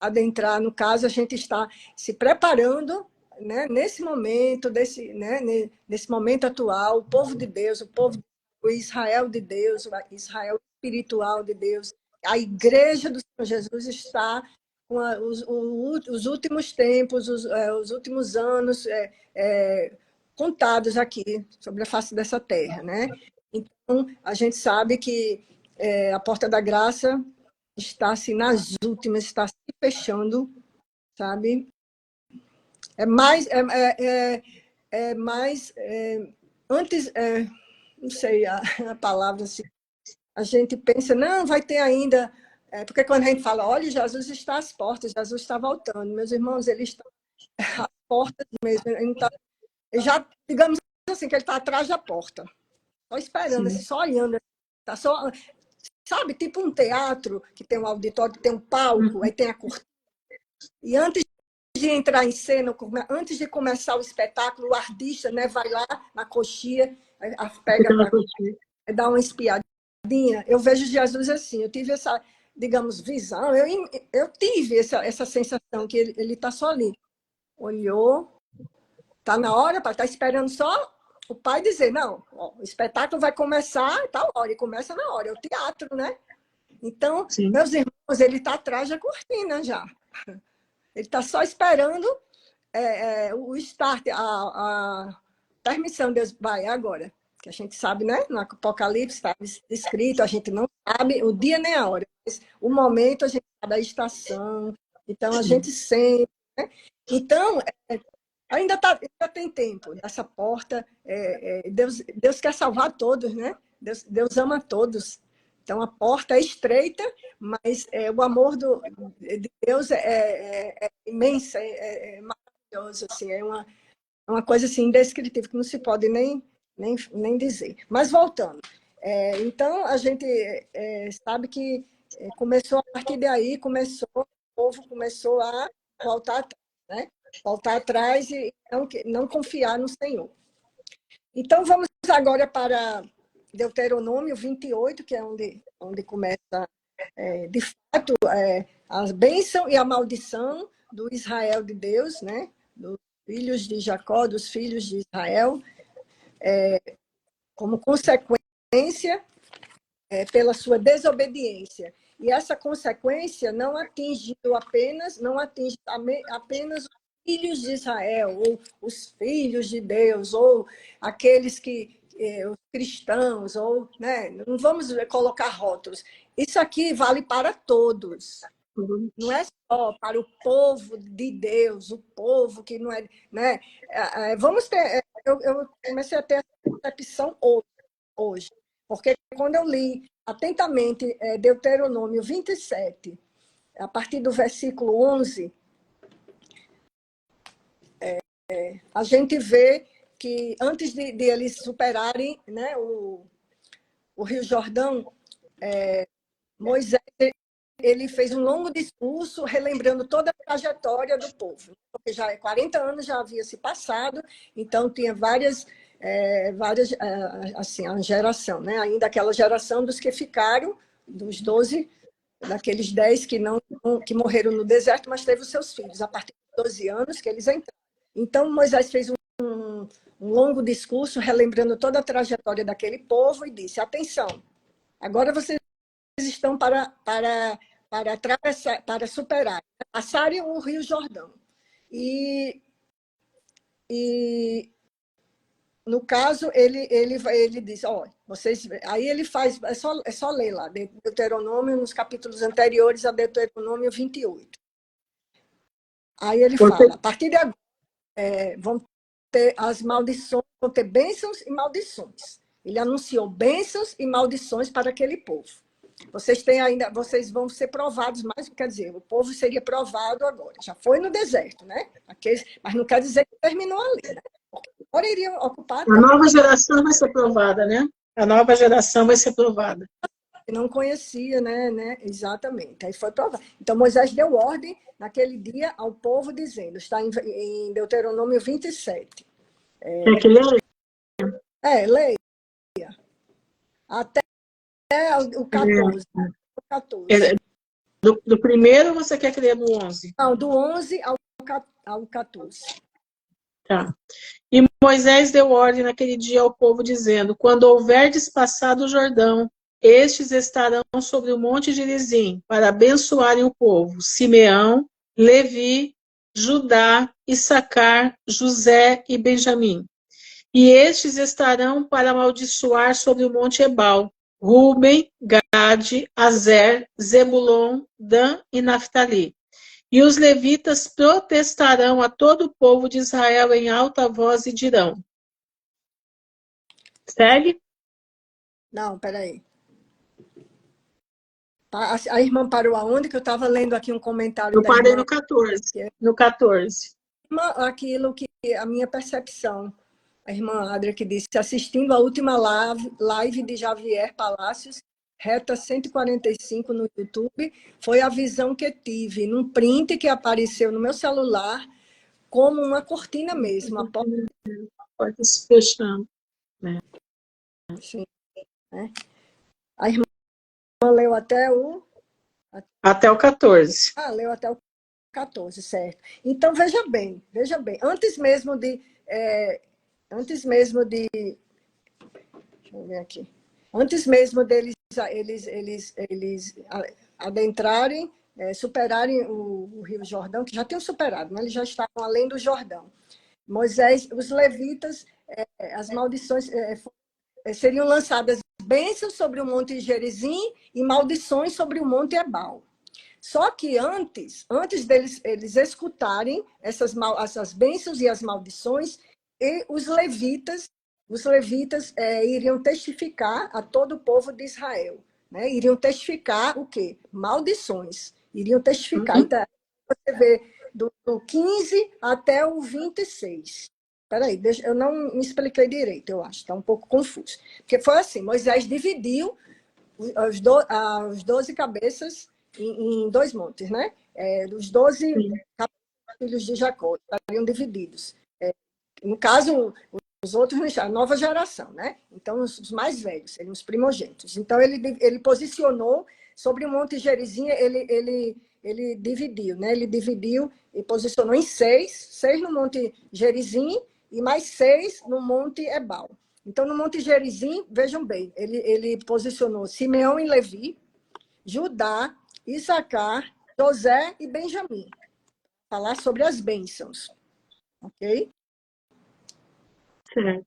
adentrar. No caso, a gente está se preparando, né, nesse momento, né, nesse momento atual, o povo de Deus, o Israel de Deus, o Israel espiritual de Deus, a igreja do Senhor Jesus está com os últimos tempos, os últimos anos contados aqui sobre a face dessa terra, né? Então, a gente sabe que a porta da graça está assim, nas últimas, está se fechando, sabe? Antes, não sei a palavra, assim, a gente pensa, não, vai ter ainda, porque quando a gente fala, olha, Jesus está às portas, Jesus está voltando, meus irmãos, ele está às portas mesmo, ele já, digamos assim, que ele está atrás da porta, só esperando, assim, só olhando, tá só, sabe, tipo um teatro, que tem um auditório, que tem um palco, aí tem a cortina, e antes de entrar em cena, antes de começar o espetáculo, o artista, né, vai lá na coxia, pega para dar uma espiadinha. Eu vejo Jesus assim, eu tive essa, digamos, visão, eu tive essa sensação que ele está só ali. Olhou, está na hora, está esperando só o pai dizer, não, ó, o espetáculo vai começar tal hora, e começa na hora, é o teatro, né? Então, meus irmãos, ele está atrás da cortina já. Ele está só esperando, o start, a permissão, Deus vai agora, que a gente sabe, né? No Apocalipse está escrito, a gente não sabe o dia nem a hora, mas o momento a gente sabe a estação, então a gente sente, né? Então, ainda tem tempo nessa porta, Deus quer salvar todos, né? Deus ama todos. Então, a porta é estreita, mas o amor de Deus é imenso, é maravilhoso, assim, é uma coisa assim, indescritível, que não se pode nem dizer. Mas, voltando. Então, a gente sabe que começou, a partir daí, o povo começou a voltar atrás, né? Voltar atrás e não confiar no Senhor. Então, vamos agora para Deuteronômio 28, que é onde começa, de fato, a bênção e a maldição do Israel de Deus, né? Dos filhos de Jacó, dos filhos de Israel, como consequência pela sua desobediência. E essa consequência não atinge apenas os filhos de Israel, ou os filhos de Deus, ou aqueles os cristãos, ou, né, não vamos colocar rótulos. Isso aqui vale para todos. Não é só para o povo de Deus, o povo que não é, né? Vamos ter. Eu comecei a ter essa percepção hoje, porque quando eu li atentamente Deuteronômio 27, a partir do versículo 11, a gente vê que antes de eles superarem, né, o Rio Jordão, Moisés ele fez um longo discurso relembrando toda a trajetória do povo, porque já 40 anos já havia se passado, então tinha várias assim, a geração, né? Ainda aquela geração dos que ficaram, dos 12, daqueles 10 que morreram no deserto, mas teve os seus filhos, a partir de 12 anos que eles entraram. Então, Moisés fez um longo discurso relembrando toda a trajetória daquele povo e disse: atenção, agora vocês estão para atravessar, para superar, passarem o Rio Jordão. E no caso, ele diz, vocês, aí ele faz, é só ler lá, Deuteronômio, nos capítulos anteriores a Deuteronômio 28. Aí ele fala, a partir de agora, vão ter as maldições, vão ter bênçãos e maldições. Ele anunciou bênçãos e maldições para aquele povo. Vocês vão ser provados mais, quer dizer, o povo seria provado agora. Já foi no deserto, né? Mas não quer dizer que terminou ali, né? Agora iriam ocupar. A nova geração vai ser provada, né? A nova geração vai ser provada. Não conhecia, né? Exatamente. Aí foi provado. Então Moisés deu ordem naquele dia ao povo, dizendo, está em Deuteronômio 27. Quer que leia? Leia. Até o 14. Do primeiro você quer que leia do 11? Não, do 11 ao 14. Tá. E Moisés deu ordem naquele dia ao povo, dizendo: quando houverdes passado o Jordão, estes estarão sobre o monte de Gerizim, para abençoarem o povo: Simeão, Levi, Judá, Issacar, José e Benjamim. E estes estarão para amaldiçoar sobre o monte Ebal: Ruben, Gade, Azer, Zebulon, Dan e Naftali. E os levitas protestarão a todo o povo de Israel em alta voz e dirão. Segue? Não, peraí. A irmã parou aonde? Que eu estava lendo aqui um comentário eu da irmã. Eu parei no 14. No 14. Aquilo que a minha percepção, a irmã Adria que disse, assistindo a última live de Javier Palácios, reta 145 no YouTube, foi a visão que tive, num print que apareceu no meu celular, como uma cortina mesmo. A porta se fechando. Sim, né? A irmã leu até o... Até o 14. Leu até o 14, certo. Então, veja bem. Antes mesmo de... Deixa eu ver aqui. Antes mesmo deles eles adentrarem superarem o Rio Jordão, que já tinham superado, né? Eles já estavam além do Jordão. Moisés, os levitas, as maldições seriam lançadas bênçãos sobre o Monte Gerizim e maldições sobre o Monte Ebal. Só que antes deles eles escutarem essas bênçãos e as maldições, e os levitas iriam testificar a todo o povo de Israel, né? Iriam testificar o quê? Maldições. Iriam testificar. Então, você vê do 15 até o 26. Espera aí, eu não me expliquei direito, eu acho. Está um pouco confuso. Porque foi assim, Moisés dividiu os 12 cabeças em 2 montes, né? Os 12 filhos de Jacó estariam divididos. No caso, os outros, a nova geração, né? Então, os mais velhos, seriam os primogênitos. Então, ele posicionou sobre o Monte Gerizim, ele dividiu, né? Ele dividiu e posicionou em 6 no Monte Gerizim e mais 6 no Monte Ebal. Então, no Monte Gerizim, vejam bem, ele posicionou Simeão e Levi, Judá, Issacar, José e Benjamim. Falar sobre as bênçãos. Ok? Certo.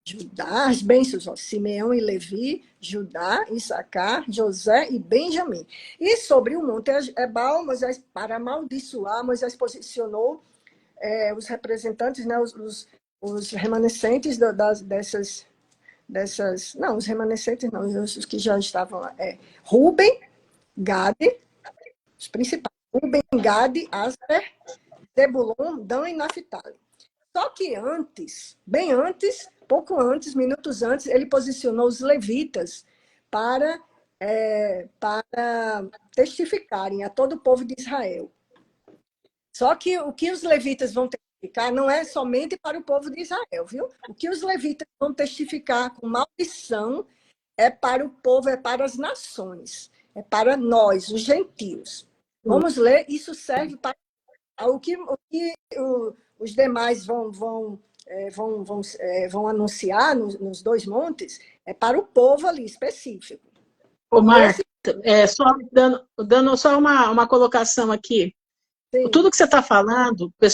Judá, as bênçãos, ó, Simeão e Levi, Judá, Issacar, José e Benjamim. E sobre o Monte Ebal, Moisés, para amaldiçoar, Moisés posicionou os representantes, né, os remanescentes dessas... Não, os remanescentes não, os que já estavam lá. Ruben, Gade, os principais. Ruben, Gade, Aser, Zebulon, Dan e Naphtali. Só que antes, bem antes, pouco antes, minutos antes, ele posicionou os levitas para testificarem a todo o povo de Israel. Só que o que os levitas vão testificar não é somente para o povo de Israel, viu? O que os levitas vão testificar com maldição é para o povo, é para as nações, é para nós, os gentios. Vamos ler, isso serve para o que os demais vão anunciar nos 2 montes, é para o povo ali específico. Ô, Marta, só dando só uma colocação aqui. Sim. Tudo que você está falando, para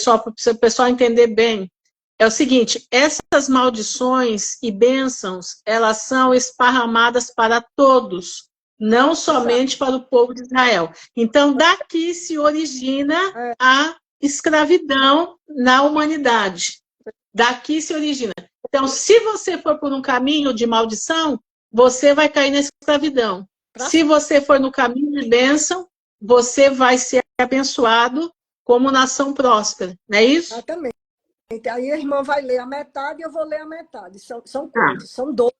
o pessoal entender bem, é o seguinte: essas maldições e bênçãos, elas são esparramadas para todos, não somente para o povo de Israel. Então, daqui se origina a escravidão na humanidade. Daqui se origina. Então, se você for por um caminho de maldição, você vai cair na escravidão. Se você for no caminho de bênção, você vai ser abençoado como nação próspera. Não é isso? Exatamente. Aí a irmã vai ler a metade e eu vou ler a metade. São quantos? São 12.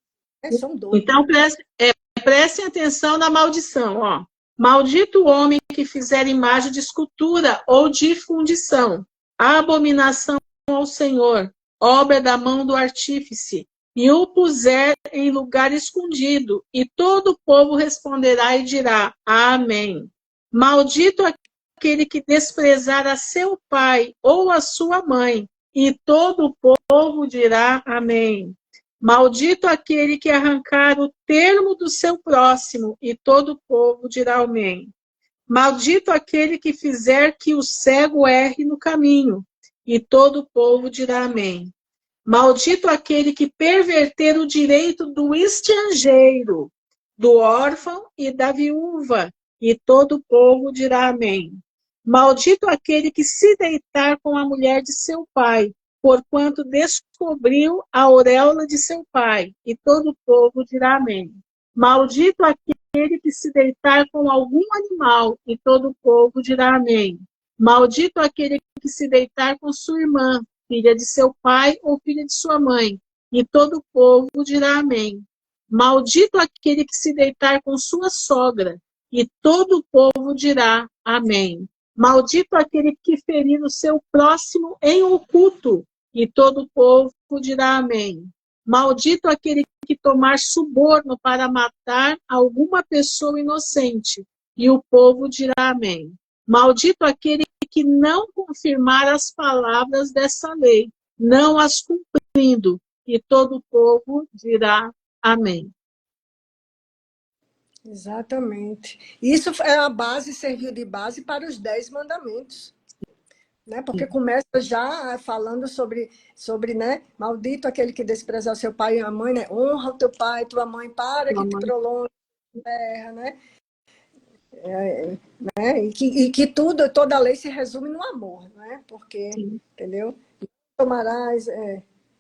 São 12. Então, prestem atenção na maldição. Ó. Maldito o homem que fizer imagem de escultura ou de fundição, a abominação ao Senhor, obra da mão do artífice, e o puser em lugar escondido, e todo o povo responderá e dirá: Amém. Maldito aquele que desprezar a seu pai ou a sua mãe, e todo o povo dirá: Amém. Maldito aquele que arrancar o termo do seu próximo, e todo o povo dirá amém. Maldito aquele que fizer que o cego erre no caminho, e todo o povo dirá amém. Maldito aquele que perverter o direito do estrangeiro, do órfão e da viúva, e todo o povo dirá amém. Maldito aquele que se deitar com a mulher de seu pai, porquanto descobriu a auréola de seu pai, e todo o povo dirá amém. Maldito aquele que se deitar com algum animal, e todo o povo dirá amém. Maldito aquele que se deitar com sua irmã, filha de seu pai ou filha de sua mãe, e todo o povo dirá amém. Maldito aquele que se deitar com sua sogra, e todo o povo dirá amém. Maldito aquele que ferir o seu próximo em oculto, e todo o povo dirá amém. Maldito aquele que tomar suborno para matar alguma pessoa inocente, e o povo dirá amém. Maldito aquele que não confirmar as palavras dessa lei, não as cumprindo, e todo o povo dirá amém. Exatamente. Isso é a base, serviu de base para os 10 mandamentos. Né? Porque começa já falando sobre, né? Maldito aquele que desprezar seu pai e a mãe, né? Honra o teu pai e tua mãe para que te Mamãe. prolongue a terra, né? Né? E que tudo, toda a lei se resume no amor, né? Porque, Sim, entendeu? Tomarás,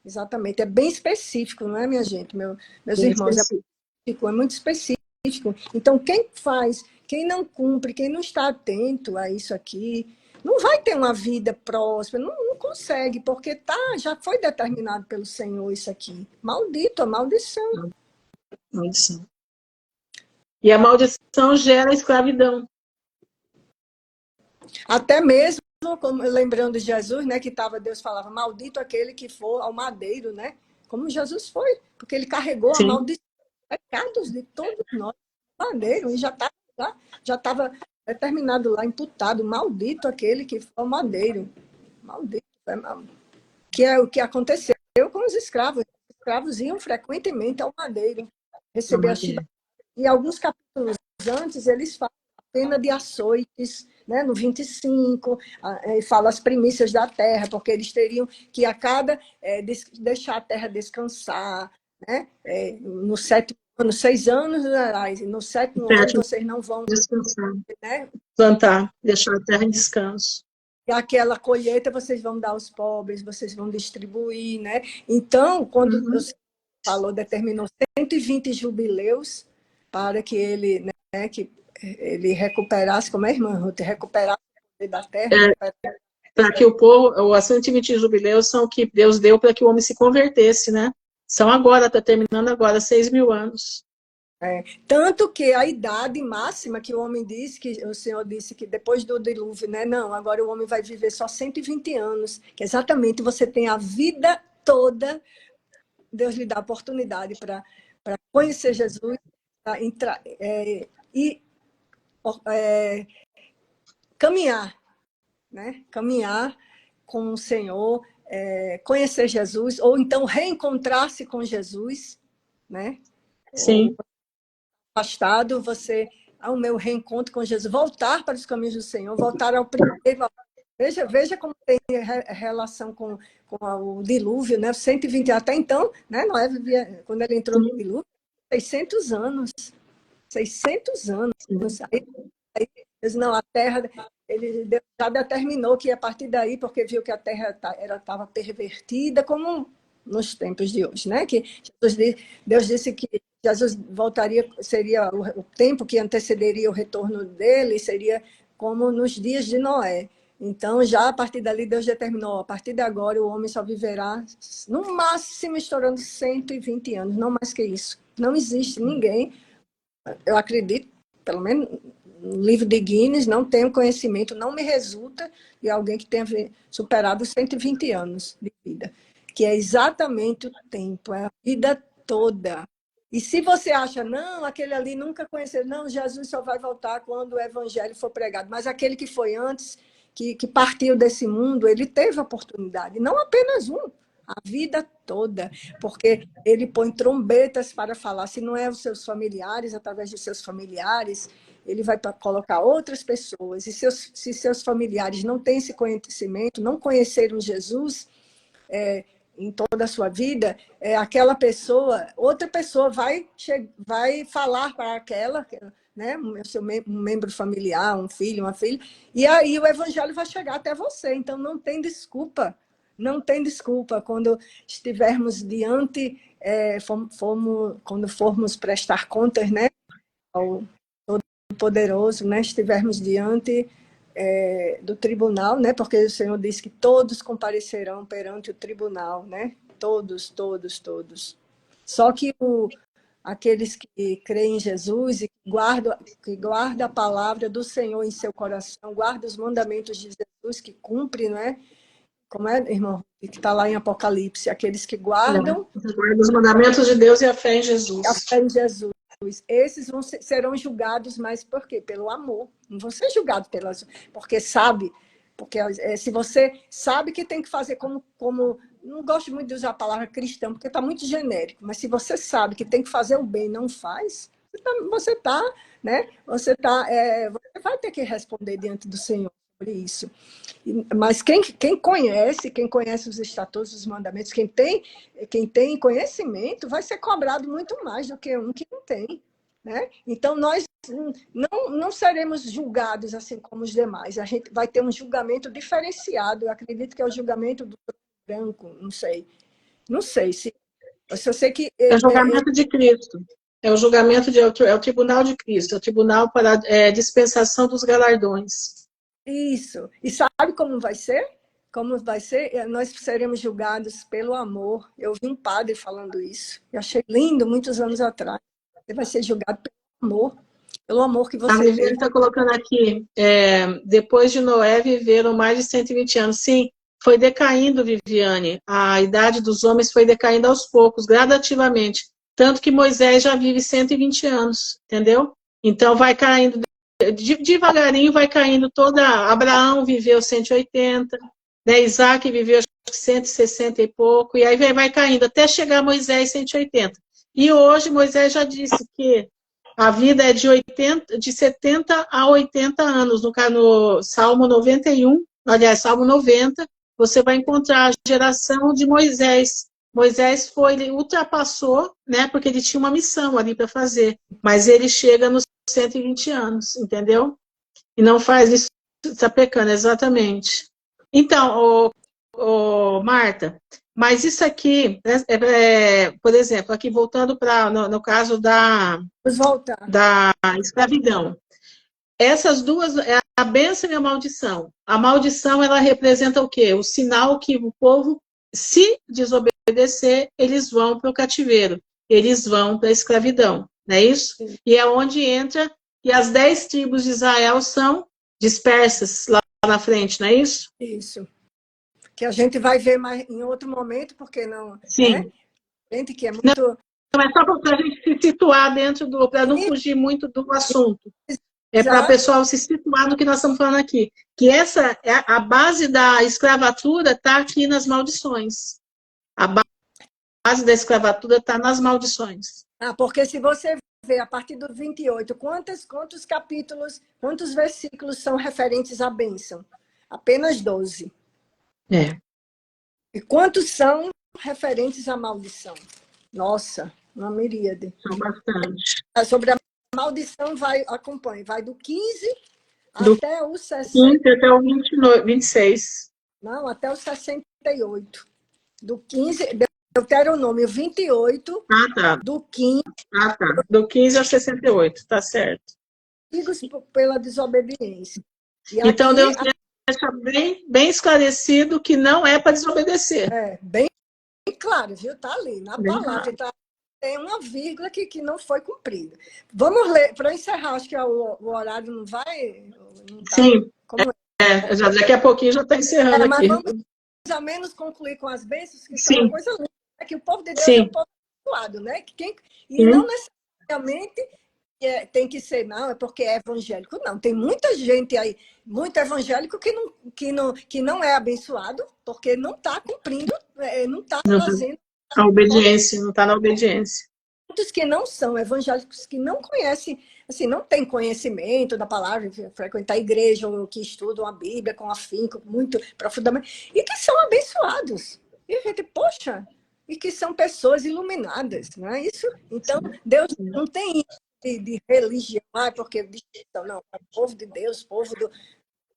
exatamente, é bem específico, não é, minha gente? Meus bem irmãos, específico. é muito específico. Então, quem faz, quem não cumpre, quem não está atento a isso aqui, não vai ter uma vida próspera, não consegue, porque já foi determinado pelo Senhor isso aqui. Maldito, a maldição. Maldição. E a maldição gera escravidão. Até mesmo, como, lembrando de Jesus, né, que Deus falava, maldito aquele que for ao madeiro, né? Como Jesus foi, porque ele carregou a Sim, maldição, pecados de todos nós, madeiro, e já estava determinado lá, imputado, maldito aquele que for ao madeiro. Maldito. Que é o que aconteceu com os escravos. Os escravos iam frequentemente ao madeiro a receber a chibatada. madeira. E alguns capítulos antes, eles falam a pena de açoites, né, no 25, fala as primícias da terra, porque eles teriam que a cada deixar a terra descansar, né, no sétimo ano, 6 anos, no sétimo ano Certo, vocês não vão, descansar. né, Plantar. Deixar a terra em descanso. e aquela colheita vocês vão dar aos pobres, vocês vão distribuir, né? Então, quando o Uhum. Senhor falou, determinou 120 jubileus para que ele, né, que ele recuperasse, como é, irmã Ruth? Recuperasse o poder da terra, Para que o povo, as 120 jubileus são o que Deus deu para que o homem se convertesse, né? São agora, está terminando agora, 6.000 anos. tanto que a idade máxima que o homem disse, que o Senhor disse que depois do dilúvio, né? Não, agora o homem vai viver só 120 anos, que exatamente você tem a vida toda. Deus lhe dá a oportunidade para conhecer Jesus, para entrar e caminhar, né? Caminhar com o Senhor, conhecer Jesus, ou então reencontrar-se com Jesus, né? Ou Sim, afastado, você ao meu reencontro com Jesus, voltar para os caminhos do Senhor, voltar ao primeiro. Veja como tem relação com o dilúvio, né? 120 até então, né? Noé vivia, quando ele entrou no Sim, dilúvio, 600 anos. 600 anos. sim. Aí eles, não, a terra, ele já determinou que a partir daí, porque viu que a terra estava pervertida, como nos tempos de hoje, né? Que Deus disse que Jesus voltaria, seria o tempo que antecederia o retorno dele, seria como nos dias de Noé. Então, já a partir dali, Deus determinou, a partir de agora, o homem só viverá, no máximo, estourando 120 anos, não mais que isso. Não existe ninguém, eu acredito, pelo menos no livro de Guinness, não tenho conhecimento, não me resulta de alguém que tenha superado 120 anos de vida, que é exatamente o tempo, é a vida toda. E se você acha, não, aquele ali nunca conheceu, não, Jesus só vai voltar quando o evangelho for pregado, mas aquele que foi antes, que partiu desse mundo, ele teve oportunidade, não apenas um, a vida toda, porque ele põe trombetas para falar. Se não é os seus familiares, através dos seus familiares, ele vai colocar outras pessoas. E se seus familiares não têm esse conhecimento, não conheceram Jesus em toda a sua vida, aquela pessoa, outra pessoa vai falar para aquela, né, um membro familiar, um filho, uma filha, e aí o evangelho vai chegar até você. Então não tem desculpa. Não tem desculpa quando estivermos diante, quando formos prestar contas, né, ao Todo-Poderoso, né, estivermos diante do tribunal, né, porque o Senhor disse que todos comparecerão perante o tribunal, né, todos, todos, todos. Só que aqueles que creem em Jesus e que guarda a palavra do Senhor em seu coração, guarda os mandamentos de Jesus, que cumpre, né? Como é, irmão? Que está lá em Apocalipse, aqueles que guardam os mandamentos de Deus e a fé em a Jesus. fé em Jesus. Esses serão julgados, mas por quê? Pelo amor. Não vão ser julgados porque sabe. Porque se você sabe que tem que fazer como. Não gosto muito de usar a palavra cristão, porque está muito genérico, mas se você sabe que tem que fazer o bem e não faz, você tá, né? Você vai ter que responder diante do Senhor sobre isso. Mas quem conhece os estatutos, os mandamentos, quem tem conhecimento, vai ser cobrado muito mais do que um que não tem, né? Então, nós não seremos julgados assim como os demais. A gente vai ter um julgamento diferenciado. Eu acredito que é o julgamento do branco, não sei. Não sei se... Eu só sei que... É o julgamento de Cristo. É o julgamento é o tribunal de Cristo, é o tribunal para dispensação dos galardões. Isso. E sabe como vai ser? Como vai ser? Nós seremos julgados pelo amor. Eu vi um padre falando isso. Eu achei lindo, muitos anos atrás. Você vai ser julgado pelo amor que A você Viviane teve. está colocando aqui, depois de Noé viveram mais de 120 anos. Sim, foi decaindo, Viviane. A idade dos homens foi decaindo aos poucos, gradativamente. Tanto que Moisés já vive 120 anos, entendeu? Então vai caindo, devagarinho vai caindo toda... Abraão viveu 180, né? Isaac viveu acho que 160 e pouco, e aí vai caindo, até chegar Moisés 180. E hoje Moisés já disse que a vida é de 70 a 80 anos. No Salmo 91, aliás, Salmo 90, você vai encontrar a geração de Moisés. Moisés ele ultrapassou, né, porque ele tinha uma missão ali para fazer, mas ele chega nos 120 anos, entendeu? E não faz isso, está pecando, exatamente. Então, Marta, mas isso aqui, por exemplo, aqui voltando para, no caso Vamos voltar. da escravidão. Essas duas, é a bênção e a maldição. A maldição, ela representa o quê? O sinal que o povo, se desobedecer, eles vão para o cativeiro, eles vão para a escravidão, não é isso? Sim. E é onde entra, e as 10 tribos de Israel são dispersas lá na frente, não é isso? Isso. Que a gente vai ver mais em outro momento, porque não... Sim. Né? Gente que é muito... Não é só para a gente se situar dentro para não fugir muito do assunto. É para o pessoal se situar no que nós estamos falando aqui. Que essa é a base da escravatura está aqui nas maldições. A base da escravatura está nas maldições. Porque se você ver a partir do 28, quantos capítulos, quantos versículos são referentes à bênção? Apenas 12. É. E quantos são referentes à maldição? Nossa, uma miríade. São bastante. Sobre a maldição, acompanhe, vai do 15 Do até o 60. 15 até o 26. Não, até o 68. Do 15, Deuteronômio 28, tá. do 15. Tá. Do 15 ao 68, tá certo. Pela desobediência. E então, aqui, Deus deixa bem esclarecido que não é para desobedecer. Bem claro, viu? Tá ali, na Bem palavra. Claro. Tem uma vírgula que não foi cumprida. Vamos ler, para encerrar, acho que o horário não vai... Não tá, sim, como daqui a pouquinho já está encerrando mas aqui. Vamos ao menos concluir com as bênçãos, que sim. são uma coisa linda. É que o povo de Deus sim. é um povo abençoado, né? E não necessariamente tem que ser, não, é porque é evangélico. Não, tem muita gente aí, muito evangélico que não é abençoado, porque não está cumprindo, não está fazendo. A obediência, não está na obediência. Muitos que não são evangélicos, que não conhecem, assim, não têm conhecimento da palavra, frequentar a igreja, ou que estudam a Bíblia com afinco, muito profundamente, e que são abençoados. E a gente, poxa, e que são pessoas iluminadas, não é isso? Então, Deus não tem isso de religião, porque não, é o povo de Deus, povo do...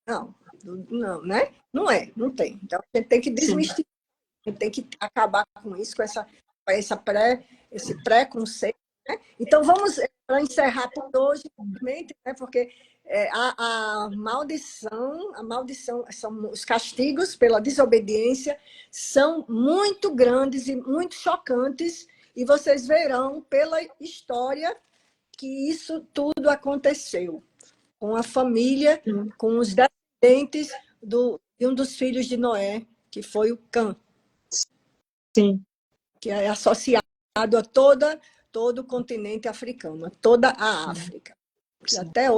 Não, né? Não é, não tem. Então, a gente tem que desmistificar, a gente tem que acabar com isso, com esse preconceito, né? Então, vamos, para encerrar por hoje, né? Porque a maldição, são os castigos pela desobediência, são muito grandes e muito chocantes, e vocês verão pela história que isso tudo aconteceu com a família, com os descendentes de um dos filhos de Noé, que foi o Cã. Sim. Que é associado a todo o continente africano, a toda a África. E até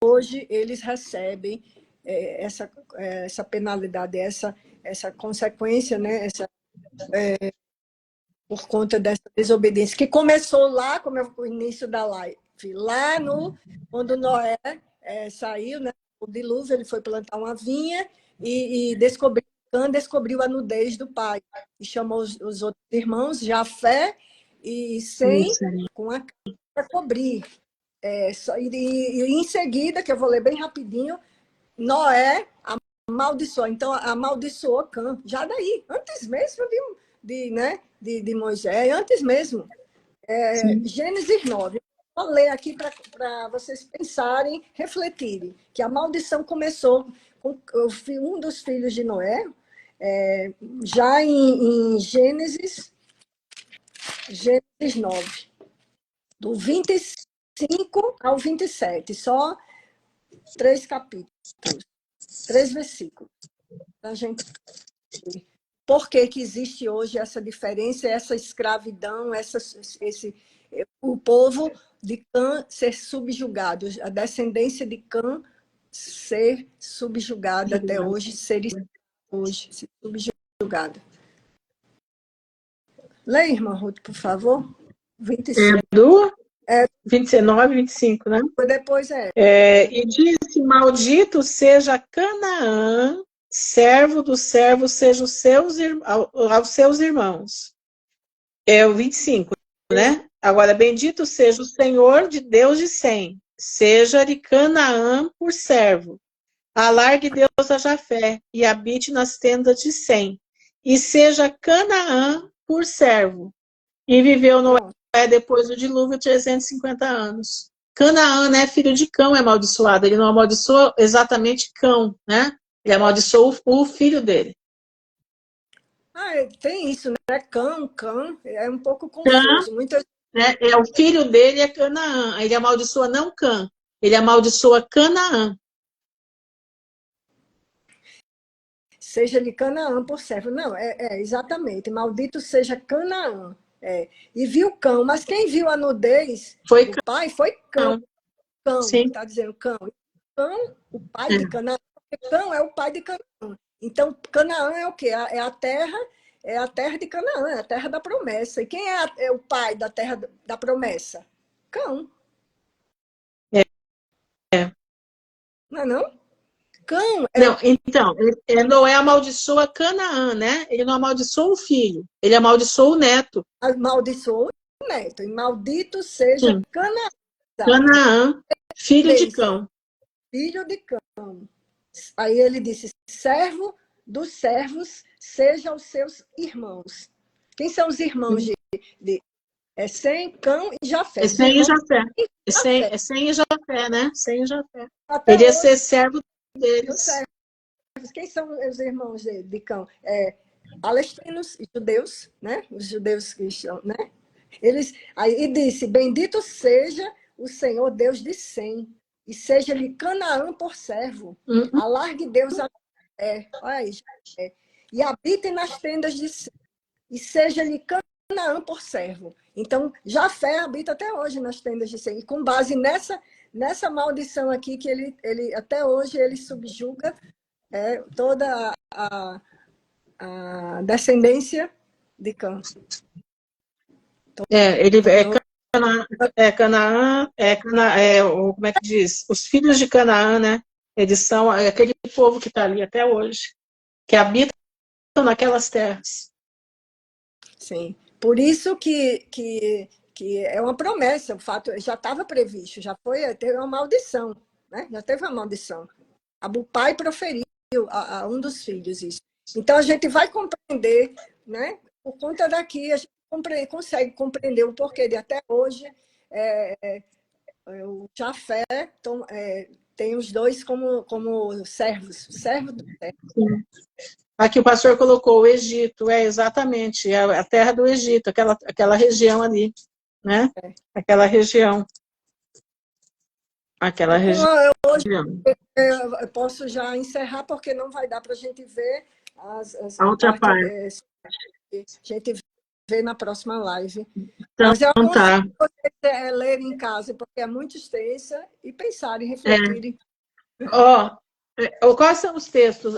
hoje eles recebem essa penalidade, essa consequência, né? Por conta dessa desobediência, que começou lá, como é o início da live Lá quando Noé saiu, né, o dilúvio, ele foi plantar uma vinha e Cã descobriu a nudez do pai. E chamou os outros irmãos, Jafé e Sem, com a cã para cobrir. E em seguida, que eu vou ler bem rapidinho, Noé amaldiçoou. Então, amaldiçoou Cã. Já daí, antes mesmo de Moisés, antes mesmo. Gênesis 9. Vou ler aqui para vocês pensarem, refletirem, que a maldição começou com um dos filhos de Noé, já em Gênesis 9, do 25 ao 27, só 3 capítulos, 3 versículos, para a gente ver por que existe hoje essa diferença, essa escravidão, o povo de Cã ser subjugado, a descendência de Cã ser subjugada até hoje, ser subjugada. Leia, irmã Ruth, por favor. 25. Do 29 e 25, né? Depois E disse, maldito seja Canaã, servo dos servos, seja aos seus irmãos. É o 25, né? Agora, bendito seja o Senhor de Deus de Sem, seja-lhe Canaã por servo. Alargue Deus a Jafé, e habite nas tendas de Sem, e seja Canaã por servo. E viveu Noé depois do dilúvio 350 anos. Canaã, né, filho de Cão, é amaldiçoado. Ele não amaldiçoou exatamente Cão, né? Ele amaldiçoou o filho dele. Tem isso, né? Cã, é um pouco confuso. Né? O filho dele é Canaã. Ele amaldiçoa não Cã, ele amaldiçoa Canaã. Seja-lhe Canaã por servo. Não, exatamente. Maldito seja Canaã. E viu Cão, mas quem viu a nudez do pai foi Cão. Cão, está dizendo Cão. Cão, o pai de Canaã, porque Cão é o pai de Canaã. Então, Canaã é o quê? É a terra de Canaã, é a terra da promessa. E quem é o pai da terra da promessa? Cão. Não é não? Cão Não, então, Noé amaldiçoa Canaã, né? Ele não amaldiçoa o filho, ele amaldiçoa o neto. Amaldiçoou o neto. E maldito seja Canaã. Canaã, filho de Cão. Filho de Cão. Aí ele disse, servo dos servos, seja os seus irmãos. Quem são os irmãos de Sem, Cão e Jafé. Sem e Jafé. Sem e Jafé, né? Sem e Jafé. Ele ia ser servo deles. Quem são os irmãos de Cão? Palestinos e judeus, né? Os judeus cristãos, né? Aí disse, bendito seja o Senhor Deus de Sem, e seja-lhe Canaã por servo. Alargue Deus a olha aí, e habite nas tendas de Sem, e seja-lhe Canaã por servo. Então, Jafé habita até hoje nas tendas de Sem. E com base nessa maldição aqui, que ele até hoje ele subjuga toda a descendência de Cã. Canaã, como é que diz? Os filhos de Canaã, né? Eles são aquele povo que está ali até hoje, que habitam naquelas terras. Sim. Por isso que é uma promessa, o fato já estava previsto, teve uma maldição, né? Já teve uma maldição. O pai proferiu a um dos filhos isso. Então a gente vai compreender, né? Por conta daqui, a gente consegue compreender o porquê de até hoje o Jafé tem os dois como servos, servo do servo. Aqui o pastor colocou o Egito, exatamente, a terra do Egito, aquela região ali, né? Aquela região. Hoje eu posso já encerrar, porque não vai dar para a gente ver a outra parte. A gente vê na próxima live. Então, mas eu aconselho vocês lerem em casa, porque é muito extensa, e pensarem, refletirem. Quais são os textos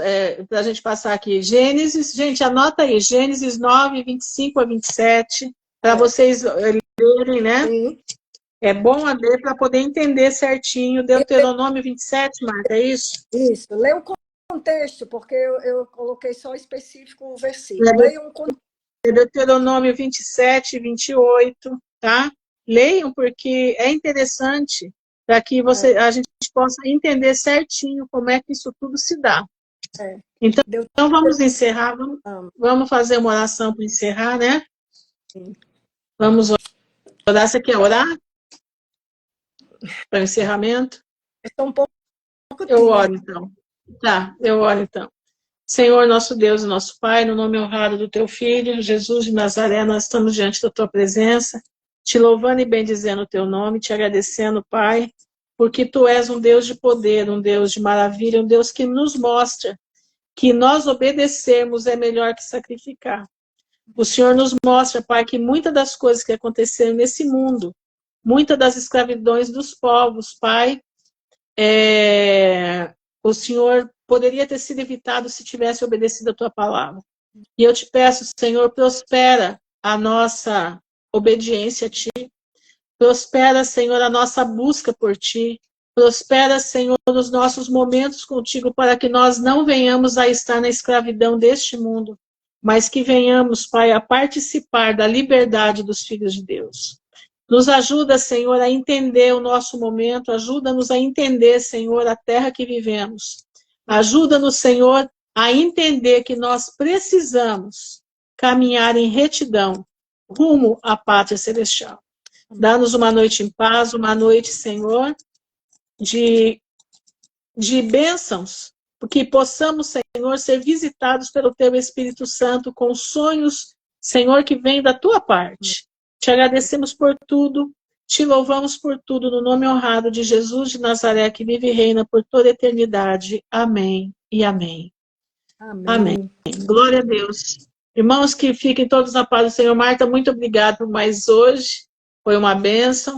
para a gente passar aqui? Gênesis, gente, anota aí, Gênesis 9, 25 a 27, para vocês lerem, né? Sim. É bom a ler para poder entender certinho. Deuteronômio 27, Marta, é isso? Isso, leia o contexto, porque eu coloquei só específico o versículo. Leia um contexto. Deuteronômio 27 e 28, tá? Leiam, porque é interessante para que a gente possa entender certinho como é que isso tudo se dá. Então vamos encerrar, vamos fazer uma oração para encerrar, né? Sim. Vamos orar. Você quer orar? Para o encerramento? Eu estou um pouco Eu oro, então. Tá, eu oro, então. Senhor, nosso Deus e nosso Pai, no nome honrado do Teu Filho, Jesus de Nazaré, nós estamos diante da Tua presença, te louvando e bendizendo o Teu nome, te agradecendo, Pai, porque Tu és um Deus de poder, um Deus de maravilha, um Deus que nos mostra que nós obedecermos é melhor que sacrificar. O Senhor nos mostra, Pai, que muitas das coisas que aconteceram nesse mundo, muitas das escravidões dos povos, Pai, o Senhor poderia ter sido evitado se tivesse obedecido a Tua palavra. E eu te peço, Senhor, prospera a nossa obediência a Ti, prospera, Senhor, a nossa busca por Ti, prospera, Senhor, os nossos momentos contigo, para que nós não venhamos a estar na escravidão deste mundo, mas que venhamos, Pai, a participar da liberdade dos filhos de Deus. Nos ajuda, Senhor, a entender o nosso momento, ajuda-nos a entender, Senhor, a terra que vivemos. Ajuda-nos, Senhor, a entender que nós precisamos caminhar em retidão rumo à pátria celestial. Dá-nos uma noite em paz, uma noite, Senhor, de bênçãos, porque possamos, Senhor, ser visitados pelo Teu Espírito Santo com sonhos, Senhor, que vêm da Tua parte. Te agradecemos por tudo, te louvamos por tudo, no nome honrado de Jesus de Nazaré, que vive e reina por toda a eternidade. Amém e amém. Amém. Amém. Glória a Deus. Irmãos, que fiquem todos na paz do Senhor. Marta, muito obrigada por mais hoje. Foi uma bênção.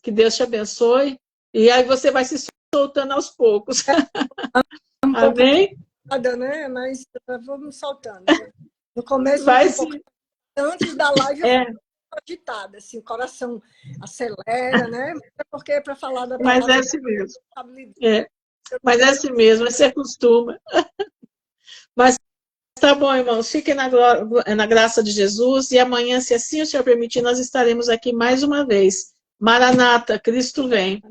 Que Deus te abençoe. E aí você vai se soltando aos poucos. Amém? Né? Mas vamos soltando. No começo, vai antes da live, agitada, assim, o coração acelera, né? Porque é para falar da palavra. Mas é assim mesmo. Mas é assim mesmo, você acostuma. Mas tá bom, irmãos, fiquem na graça de Jesus e amanhã, se assim o Senhor permitir, nós estaremos aqui mais uma vez. Maranata, Cristo vem.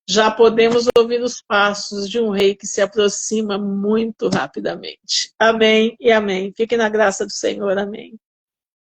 Já podemos ouvir os passos de um rei que se aproxima muito rapidamente. Amém e amém. Fiquem na graça do Senhor. Amém.